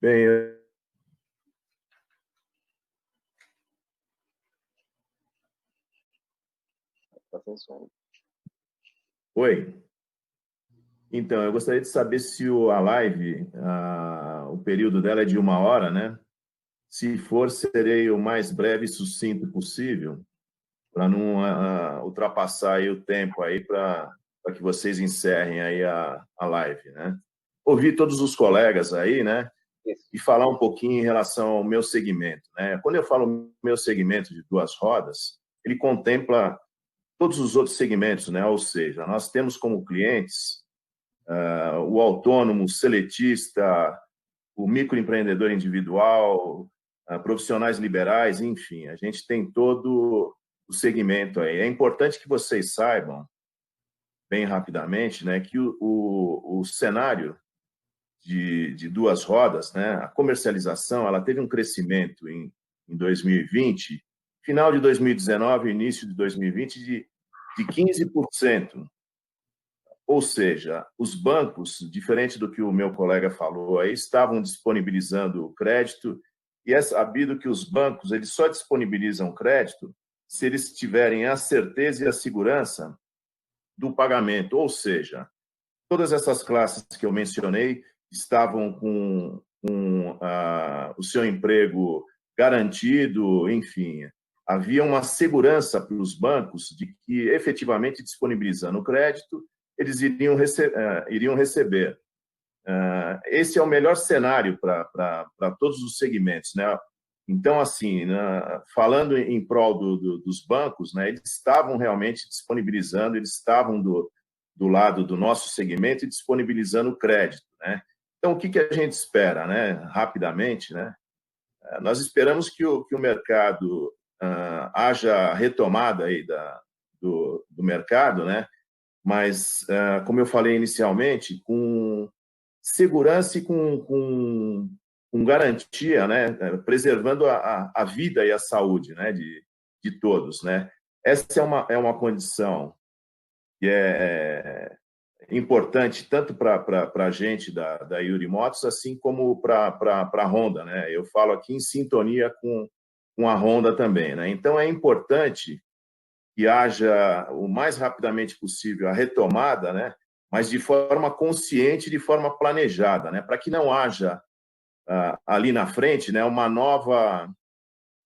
Bem, oi. Então, eu gostaria de saber se a live, o período dela é de 1 hora, né? Se for, serei o mais breve e sucinto possível, para não ultrapassar aí o tempo aí para que vocês encerrem aí a live, né? Ouvir todos os colegas aí, né? E falar um pouquinho em relação ao meu segmento, né? Quando eu falo meu segmento de 2 rodas, ele contempla todos os outros segmentos, né? Ou seja, nós temos como clientes o autônomo, o seletista, o microempreendedor individual, profissionais liberais, enfim, a gente tem todo o segmento aí. É importante que vocês saibam, bem rapidamente, né, que o cenário de 2 rodas, né, a comercialização, ela teve um crescimento em 2020, final de 2019, início de 2020, de 15%. Ou seja, os bancos, diferente do que o meu colega falou aí, estavam disponibilizando o crédito, e é sabido que os bancos eles só disponibilizam crédito se eles tiverem a certeza e a segurança do pagamento. Ou seja, todas essas classes que eu mencionei estavam com o seu emprego garantido, enfim. Havia uma segurança para os bancos de que, efetivamente, disponibilizando o crédito, eles iriam receber. Esse é o melhor cenário para todos os segmentos, né? Então, assim, falando em prol dos bancos, né, eles estavam realmente disponibilizando, eles estavam do lado do nosso segmento e disponibilizando crédito, né? Então, o que a gente espera, né? Rapidamente, né? Nós esperamos que o mercado haja retomada aí do mercado, né? Mas, como eu falei inicialmente, com segurança e com garantia, né? Preservando a vida e a saúde, né? de todos, né? Essa é uma condição que é importante tanto para a gente da Yuri Motos, assim como para a Honda, né? Eu falo aqui em sintonia com a Honda também, né? Então, é importante que haja o mais rapidamente possível a retomada, né? Mas de forma consciente, de forma planejada, né? Para que não haja ali na frente, né, uma nova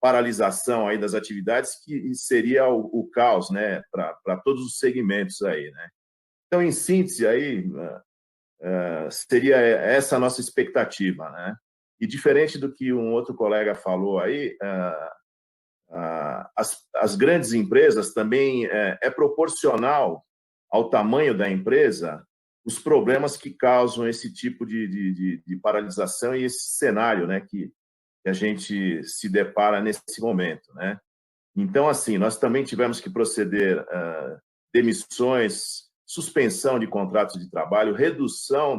paralisação aí das atividades que seria o caos, né, para todos os segmentos aí, né? Então, em síntese aí, seria essa a nossa expectativa, né? E diferente do que um outro colega falou aí, as grandes empresas também é proporcional ao tamanho da empresa os problemas que causam esse tipo de paralisação e esse cenário, né, que a gente se depara nesse momento, né? Então, assim, nós também tivemos que proceder demissões, suspensão de contratos de trabalho, redução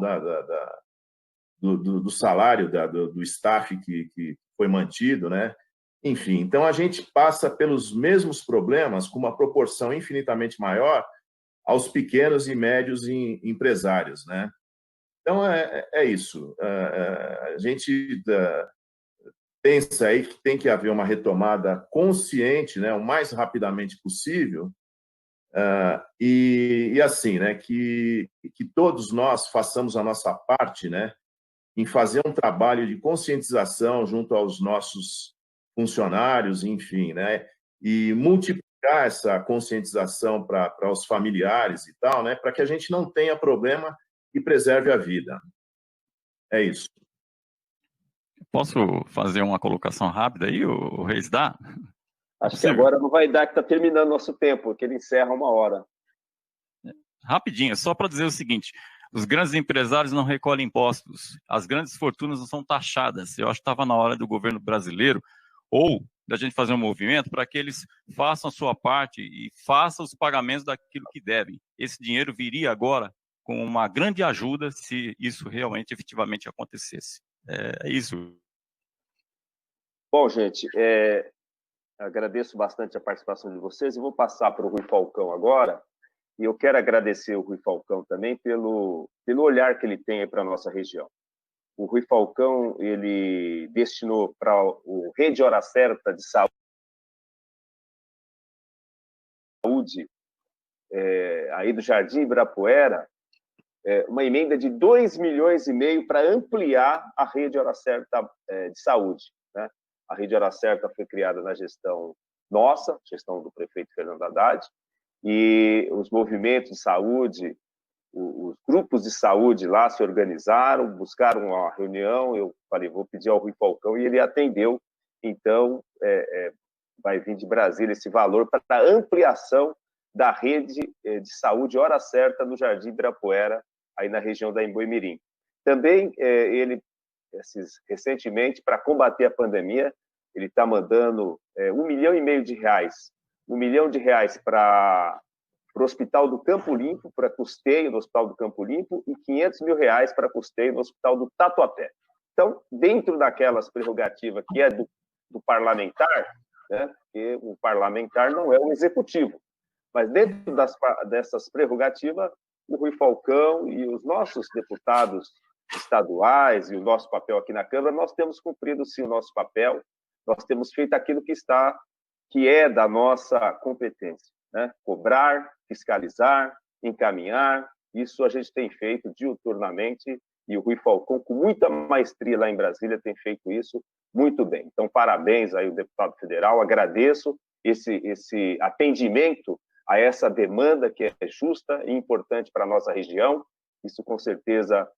do salário do staff que foi mantido, né? Enfim, então a gente passa pelos mesmos problemas com uma proporção infinitamente maior aos pequenos e médios empresários, né? Então, é isso. A gente pensa aí que tem que haver uma retomada consciente, né, o mais rapidamente possível, e assim, né, que todos nós façamos a nossa parte, né, em fazer um trabalho de conscientização junto aos nossos funcionários, enfim, né, e multiplicar essa conscientização para os familiares e tal, né, para que a gente não tenha problema e preserve a vida. É isso. Posso fazer uma colocação rápida aí, o Reis dá? Acho que agora não vai dar, que está terminando nosso tempo, que ele encerra 1 hora. Rapidinho, só para dizer o seguinte: os grandes empresários não recolhem impostos, as grandes fortunas não são taxadas. Eu acho que estava na hora do governo brasileiro, ou da gente fazer um movimento para que eles façam a sua parte e façam os pagamentos daquilo que devem. Esse dinheiro viria agora com uma grande ajuda se isso realmente, efetivamente acontecesse. É isso. Bom, gente, agradeço bastante a participação de vocês e vou passar para o Rui Falcão agora. E eu quero agradecer o Rui Falcão também pelo olhar que ele tem para a nossa região. O Rui Falcão, ele destinou para o Rede Hora Certa de Saúde, aí do Jardim Ibirapuera, uma emenda de 2,5 milhões para ampliar a Rede Hora Certa de Saúde, né? A Rede Hora Certa foi criada na gestão nossa, gestão do prefeito Fernando Haddad, e os movimentos de saúde, os grupos de saúde lá se organizaram, buscaram uma reunião, eu falei, vou pedir ao Rui Falcão, e ele atendeu. Então, vai vir de Brasília esse valor para a ampliação da rede de saúde Hora Certa no Jardim Ibirapuera, aí na região da Embu-Mirim. Também, ele, recentemente, para combater a pandemia, ele está mandando R$1,5 milhão de reais. R$1 milhão para o Hospital do Campo Limpo, para custeio do Hospital do Campo Limpo, e R$500 mil para custeio do Hospital do Tatuapé. Então, dentro daquelas prerrogativas que é do parlamentar, né, porque o parlamentar não é o executivo, mas dentro dessas prerrogativas, o Rui Falcão e os nossos deputados estaduais e o nosso papel aqui na Câmara, nós temos cumprido, sim, o nosso papel, nós temos feito aquilo que é da nossa competência, né? Cobrar, fiscalizar, encaminhar, isso a gente tem feito diuturnamente, e o Rui Falcão, com muita maestria lá em Brasília, tem feito isso muito bem. Então, parabéns aí ao deputado federal, agradeço esse atendimento a essa demanda que é justa e importante para a nossa região, isso com certeza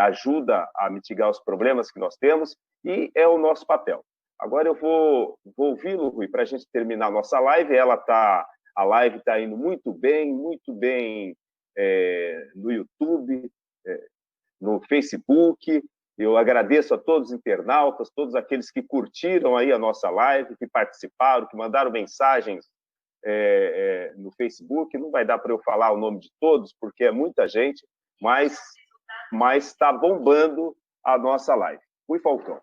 ajuda a mitigar os problemas que nós temos, e é o nosso papel. Agora eu vou ouvi-lo, Rui, para a gente terminar a nossa live. A live está indo muito bem no YouTube, no Facebook. Eu agradeço a todos os internautas, todos aqueles que curtiram aí a nossa live, que participaram, que mandaram mensagens no Facebook. Não vai dar para eu falar o nome de todos, porque é muita gente, mas está bombando a nossa live. Rui Falcão.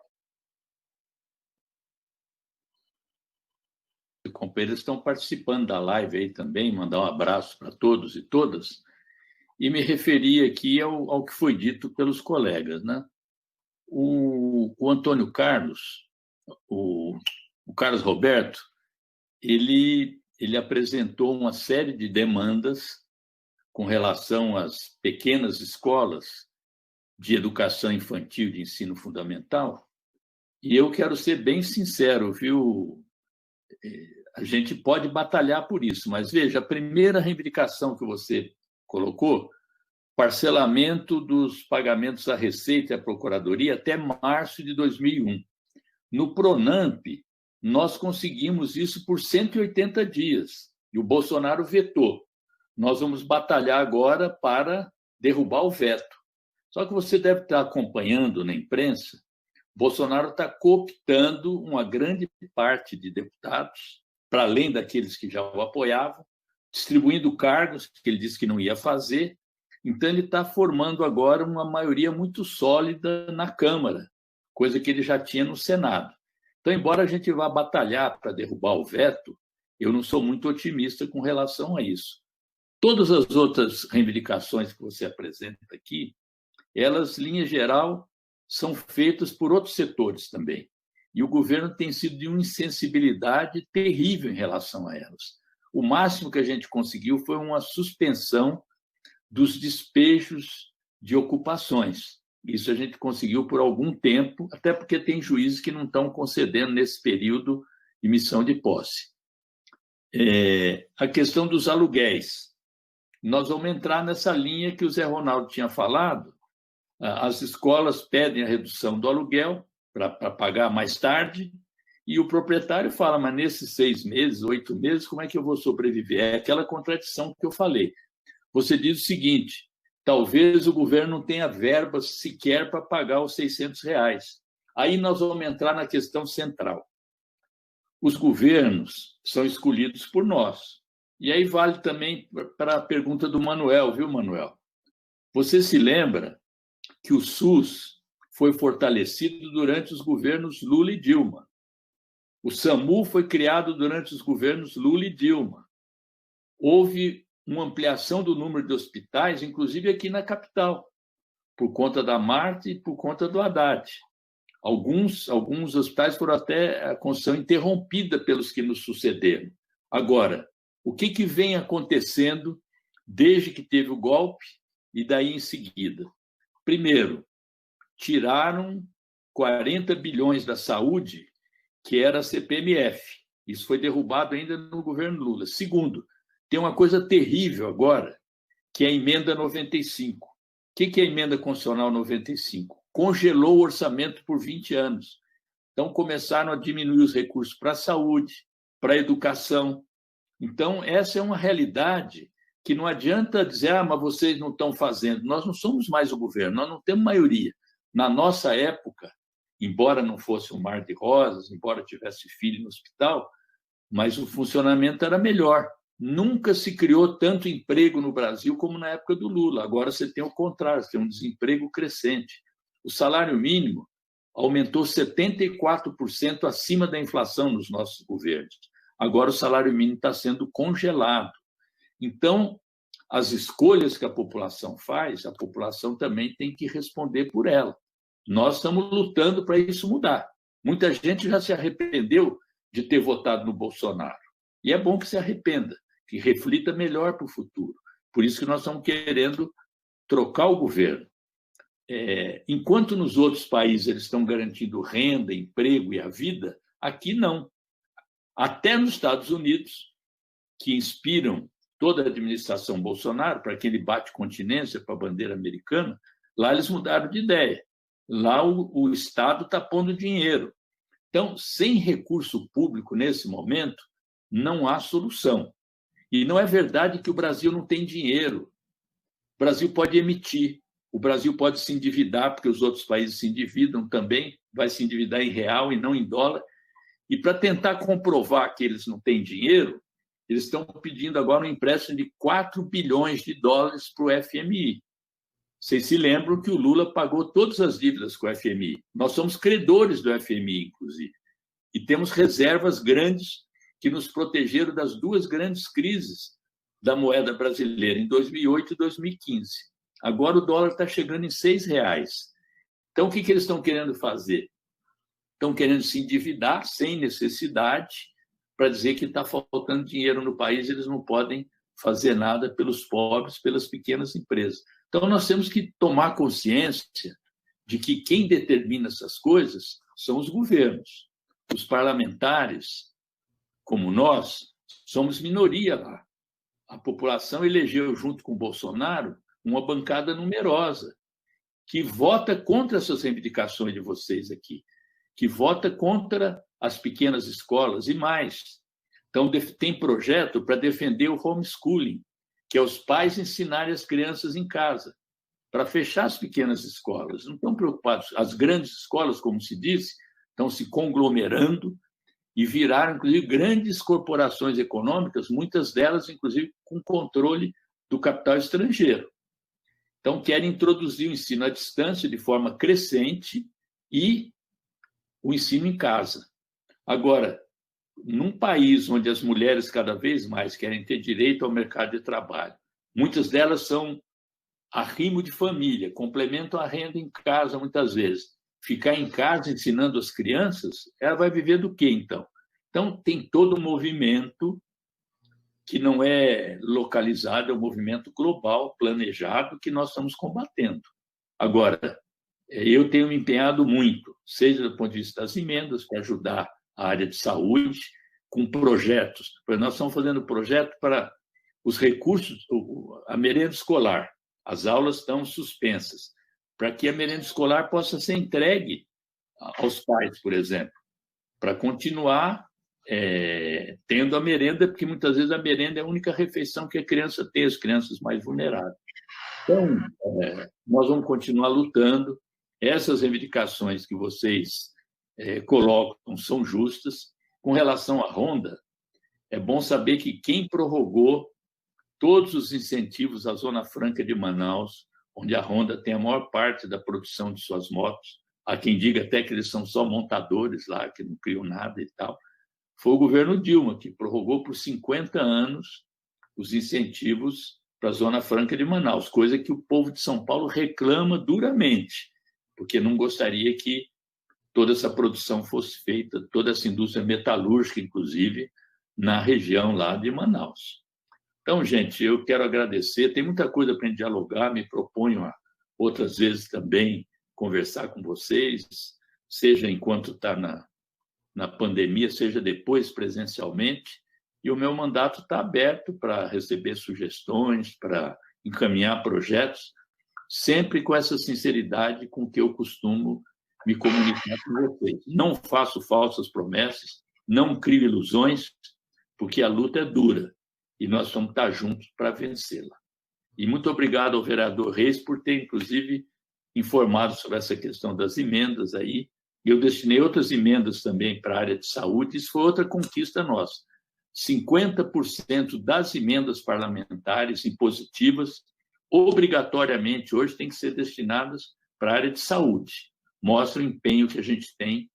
Companheiros estão participando da live aí também, mandar um abraço para todos e todas, e me referi aqui ao que foi dito pelos colegas, né? O Antônio Carlos, o Carlos Roberto, ele apresentou uma série de demandas com relação às pequenas escolas de educação infantil, de ensino fundamental, e eu quero ser bem sincero, viu? A gente pode batalhar por isso, mas veja, a primeira reivindicação que você colocou, parcelamento dos pagamentos à Receita e à Procuradoria até março de 2001. No Pronamp, nós conseguimos isso por 180 dias, e o Bolsonaro vetou. Nós vamos batalhar agora para derrubar o veto. Só que você deve estar acompanhando na imprensa, Bolsonaro está cooptando uma grande parte de deputados, para além daqueles que já o apoiavam, distribuindo cargos que ele disse que não ia fazer. Então, ele está formando agora uma maioria muito sólida na Câmara, coisa que ele já tinha no Senado. Então, embora a gente vá batalhar para derrubar o veto, eu não sou muito otimista com relação a isso. Todas as outras reivindicações que você apresenta aqui, elas, em linha geral, são feitas por outros setores também. E o governo tem sido de uma insensibilidade terrível em relação a elas. O máximo que a gente conseguiu foi uma suspensão dos despejos de ocupações. Isso a gente conseguiu por algum tempo, até porque tem juízes que não estão concedendo nesse período emissão de posse. A questão dos aluguéis. Nós vamos entrar nessa linha que o Zé Ronaldo tinha falado. As escolas pedem a redução do aluguel para pagar mais tarde, e o proprietário fala, mas nesses 6 meses, 8 meses, como é que eu vou sobreviver? É aquela contradição que eu falei. Você diz o seguinte, talvez o governo não tenha verba sequer para pagar os R$600. Aí nós vamos entrar na questão central. os governos são escolhidos por nós. E aí vale também para a pergunta do Manuel, viu, Manuel? Você se lembra que o SUS foi fortalecido durante os governos Lula e Dilma. O SAMU foi criado durante os governos Lula e Dilma. Houve uma ampliação do número de hospitais, inclusive aqui na capital, por conta da Marta e por conta do Haddad. Alguns hospitais foram até a construção interrompida pelos que nos sucederam. Agora, o que vem acontecendo desde que teve o golpe e daí em seguida? Primeiro, tiraram 40 bilhões da saúde, que era a CPMF. Isso foi derrubado ainda no governo Lula. Segundo, tem uma coisa terrível agora, que é a emenda 95. O que é a emenda constitucional 95? Congelou o orçamento por 20 anos. Então, começaram a diminuir os recursos para a saúde, para a educação. Então, essa é uma realidade que não adianta dizer, mas vocês não estão fazendo. Nós não somos mais o governo, nós não temos maioria. Na nossa época, embora não fosse um mar de rosas, embora tivesse filho no hospital, mas o funcionamento era melhor. Nunca se criou tanto emprego no Brasil como na época do Lula. Agora você tem o contrário, você tem um desemprego crescente. O salário mínimo aumentou 74% acima da inflação nos nossos governos. Agora o salário mínimo está sendo congelado. Então, as escolhas que a população faz, a população também tem que responder por ela. Nós estamos lutando para isso mudar. Muita gente já se arrependeu de ter votado no Bolsonaro. E é bom que se arrependa, que reflita melhor para o futuro. Por isso que nós estamos querendo trocar o governo. Enquanto nos outros países eles estão garantindo renda, emprego e a vida, aqui não. Até nos Estados Unidos, que inspiram toda a administração Bolsonaro, para quem ele bate continência para a bandeira americana, lá eles mudaram de ideia. Lá o Estado está pondo dinheiro. Então, sem recurso público nesse momento, não há solução. E não é verdade que o Brasil não tem dinheiro. O Brasil pode emitir, o Brasil pode se endividar, porque os outros países se endividam também, vai se endividar em real e não em dólar. E para tentar comprovar que eles não têm dinheiro, eles estão pedindo agora um empréstimo de 4 bilhões de dólares para o FMI. Vocês se lembram que o Lula pagou todas as dívidas com o FMI. Nós somos credores do FMI, inclusive. E temos reservas grandes que nos protegeram das duas grandes crises da moeda brasileira, em 2008 e 2015. Agora o dólar está chegando em R$6. Então, o que eles estão querendo fazer? Estão querendo se endividar sem necessidade para dizer que está faltando dinheiro no país, eles não podem fazer nada pelos pobres, pelas pequenas empresas. Então, nós temos que tomar consciência de que quem determina essas coisas são os governos. Os parlamentares, como nós, somos minoria lá. A população elegeu, junto com o Bolsonaro, uma bancada numerosa que vota contra essas reivindicações de vocês aqui, que vota contra as pequenas escolas e mais. Então, tem projeto para defender o homeschooling, que é os pais ensinarem as crianças em casa, para fechar as pequenas escolas. Não estão preocupados. As grandes escolas, como se disse, estão se conglomerando e viraram, inclusive, grandes corporações econômicas, muitas delas, inclusive, com controle do capital estrangeiro. Então, querem introduzir o ensino à distância de forma crescente e o ensino em casa. Agora, num país onde as mulheres cada vez mais querem ter direito ao mercado de trabalho, muitas delas são arrimo de família, complementam a renda em casa muitas vezes. Ficar em casa ensinando as crianças, ela vai viver do quê, então? Então, tem todo um movimento que não é localizado, é um movimento global, planejado, que nós estamos combatendo. Agora, eu tenho me empenhado muito, seja do ponto de vista das emendas, para ajudar a área de saúde, com projetos. Nós estamos fazendo projeto para os recursos, a merenda escolar. As aulas estão suspensas, para que a merenda escolar possa ser entregue aos pais, por exemplo, para continuar tendo a merenda, porque muitas vezes a merenda é a única refeição que a criança tem, as crianças mais vulneráveis. Então, nós vamos continuar lutando. Essas reivindicações que vocês colocam são justas, Com relação à Honda, é bom saber que quem prorrogou todos os incentivos à Zona Franca de Manaus, onde a Honda tem a maior parte da produção de suas motos, há quem diga até que eles são só montadores lá, que não criam nada e tal, foi o governo Dilma, que prorrogou por 50 anos os incentivos para a Zona Franca de Manaus, coisa que o povo de São Paulo reclama duramente, porque não gostaria que toda essa produção fosse feita, toda essa indústria metalúrgica, inclusive, na região lá de Manaus. Então, gente, eu quero agradecer. Tem muita coisa para a gente dialogar, me proponho a outras vezes também conversar com vocês, seja enquanto está na pandemia, seja depois presencialmente. E o meu mandato está aberto para receber sugestões, para encaminhar projetos, sempre com essa sinceridade com que eu costumo me comunicar com vocês. Não faço falsas promessas, não crio ilusões, porque a luta é dura e nós vamos estar juntos para vencê-la. E muito obrigado ao vereador Reis por ter, inclusive, informado sobre essa questão das emendas aí. Eu destinei outras emendas também para a área de saúde, isso foi outra conquista nossa. 50% das emendas parlamentares impositivas, obrigatoriamente, hoje, têm que ser destinadas para a área de saúde. Mostra o empenho que a gente tem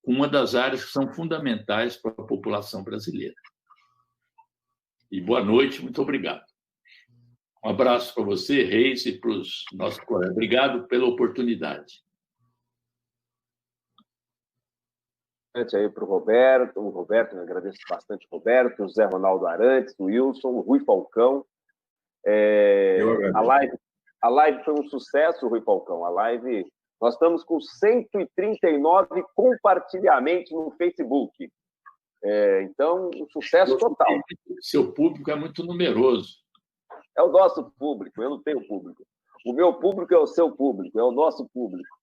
com uma das áreas que são fundamentais para a população brasileira. E boa noite, muito obrigado. Um abraço para você, Reis, e para os nossos colegas. Obrigado pela oportunidade. Aí para o Roberto, eu agradeço bastante o Roberto, o Zé Ronaldo Arantes, o Wilson, o Rui Falcão. A live foi um sucesso, Rui Falcão. A live, nós estamos com 139 compartilhamentos no Facebook. Então, um sucesso total. Seu público é muito numeroso. É o nosso público, eu não tenho público. O meu público é o seu público, é o nosso público.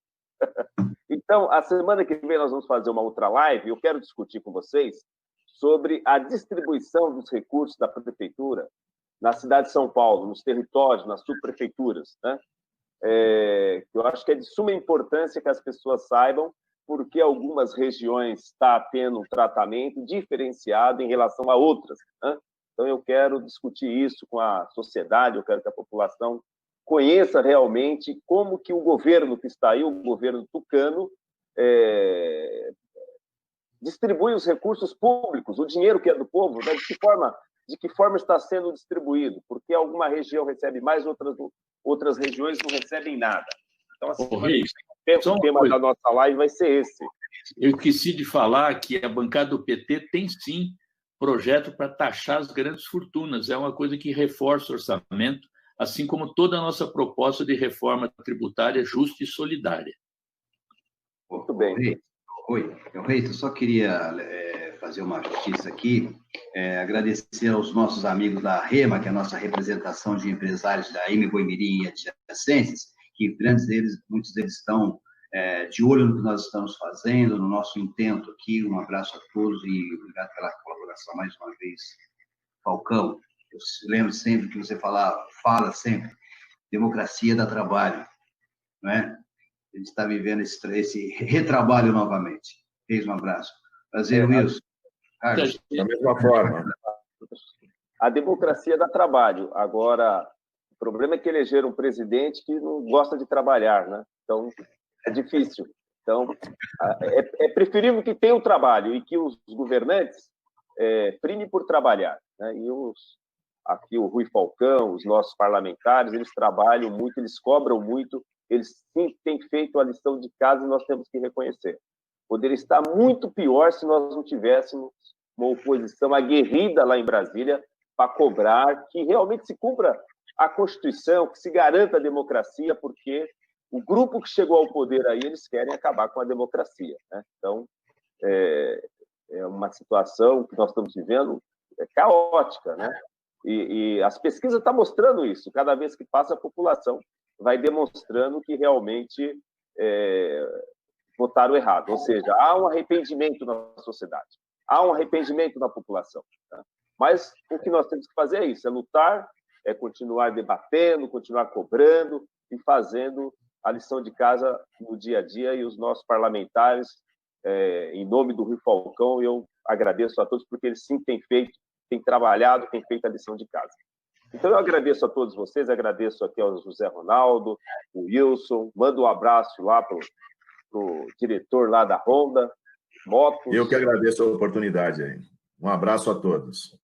Então, a semana que vem nós vamos fazer uma outra live. Eu quero discutir com vocês sobre a distribuição dos recursos da prefeitura na cidade de São Paulo, nos territórios, nas subprefeituras, né? Eu acho que é de suma importância que as pessoas saibam porque algumas regiões estão tendo um tratamento diferenciado em relação a outras, né? Então, eu quero discutir isso com a sociedade, eu quero que a população conheça realmente como que o governo que está aí, o governo tucano, distribui os recursos públicos, o dinheiro que é do povo, né? De que forma está sendo distribuído, porque alguma região recebe mais, outras regiões não recebem nada. Então, assim, o tema da nossa live vai ser esse. Eu esqueci de falar que a bancada do PT tem, sim, projeto para taxar as grandes fortunas. É uma coisa que reforça o orçamento, assim como toda a nossa proposta de reforma tributária justa e solidária. Muito bem. Oi, eu só queria fazer uma justiça aqui, agradecer aos nossos amigos da REMA, que é a nossa representação de empresários da Boimirim e adjacências, que muitos deles estão de olho no que nós estamos fazendo, no nosso intento aqui. Um abraço a todos e obrigado pela colaboração mais uma vez, Falcão. Eu lembro sempre que você fala sempre, democracia dá trabalho, não é? A gente está vivendo esse retrabalho novamente. Um abraço. Prazer, Wilson. Carlos. Da mesma forma. A democracia dá trabalho. Agora, o problema é que elegeram um presidente que não gosta de trabalhar, né? Então, é difícil. Então, é preferível que tenha o trabalho e que os governantes primem por trabalhar, né? E aqui o Rui Falcão, os nossos parlamentares, eles trabalham muito, eles cobram muito, eles sim têm feito a lição de casa e nós temos que reconhecer. Poderia estar muito pior se nós não tivéssemos uma oposição aguerrida lá em Brasília para cobrar que realmente se cumpra a Constituição, que se garanta a democracia, porque o grupo que chegou ao poder aí, eles querem acabar com a democracia, né? Então, é uma situação que nós estamos vivendo caótica, né? E as pesquisas estão mostrando isso. Cada vez que passa, a população vai demonstrando que realmente votaram errado. Ou seja, há um arrependimento na sociedade, há um arrependimento na população, tá? Mas o que nós temos que fazer é isso, é lutar, é continuar debatendo, continuar cobrando e fazendo a lição de casa no dia a dia, e os nossos parlamentares em nome do Rio Falcão, eu agradeço a todos, porque eles sim têm trabalhado, têm feito a lição de casa. Então, eu agradeço a todos vocês, agradeço aqui ao José Ronaldo, o Wilson, mando um abraço lá para o diretor lá da Honda Motos. Eu que agradeço a oportunidade aí. Um abraço a todos.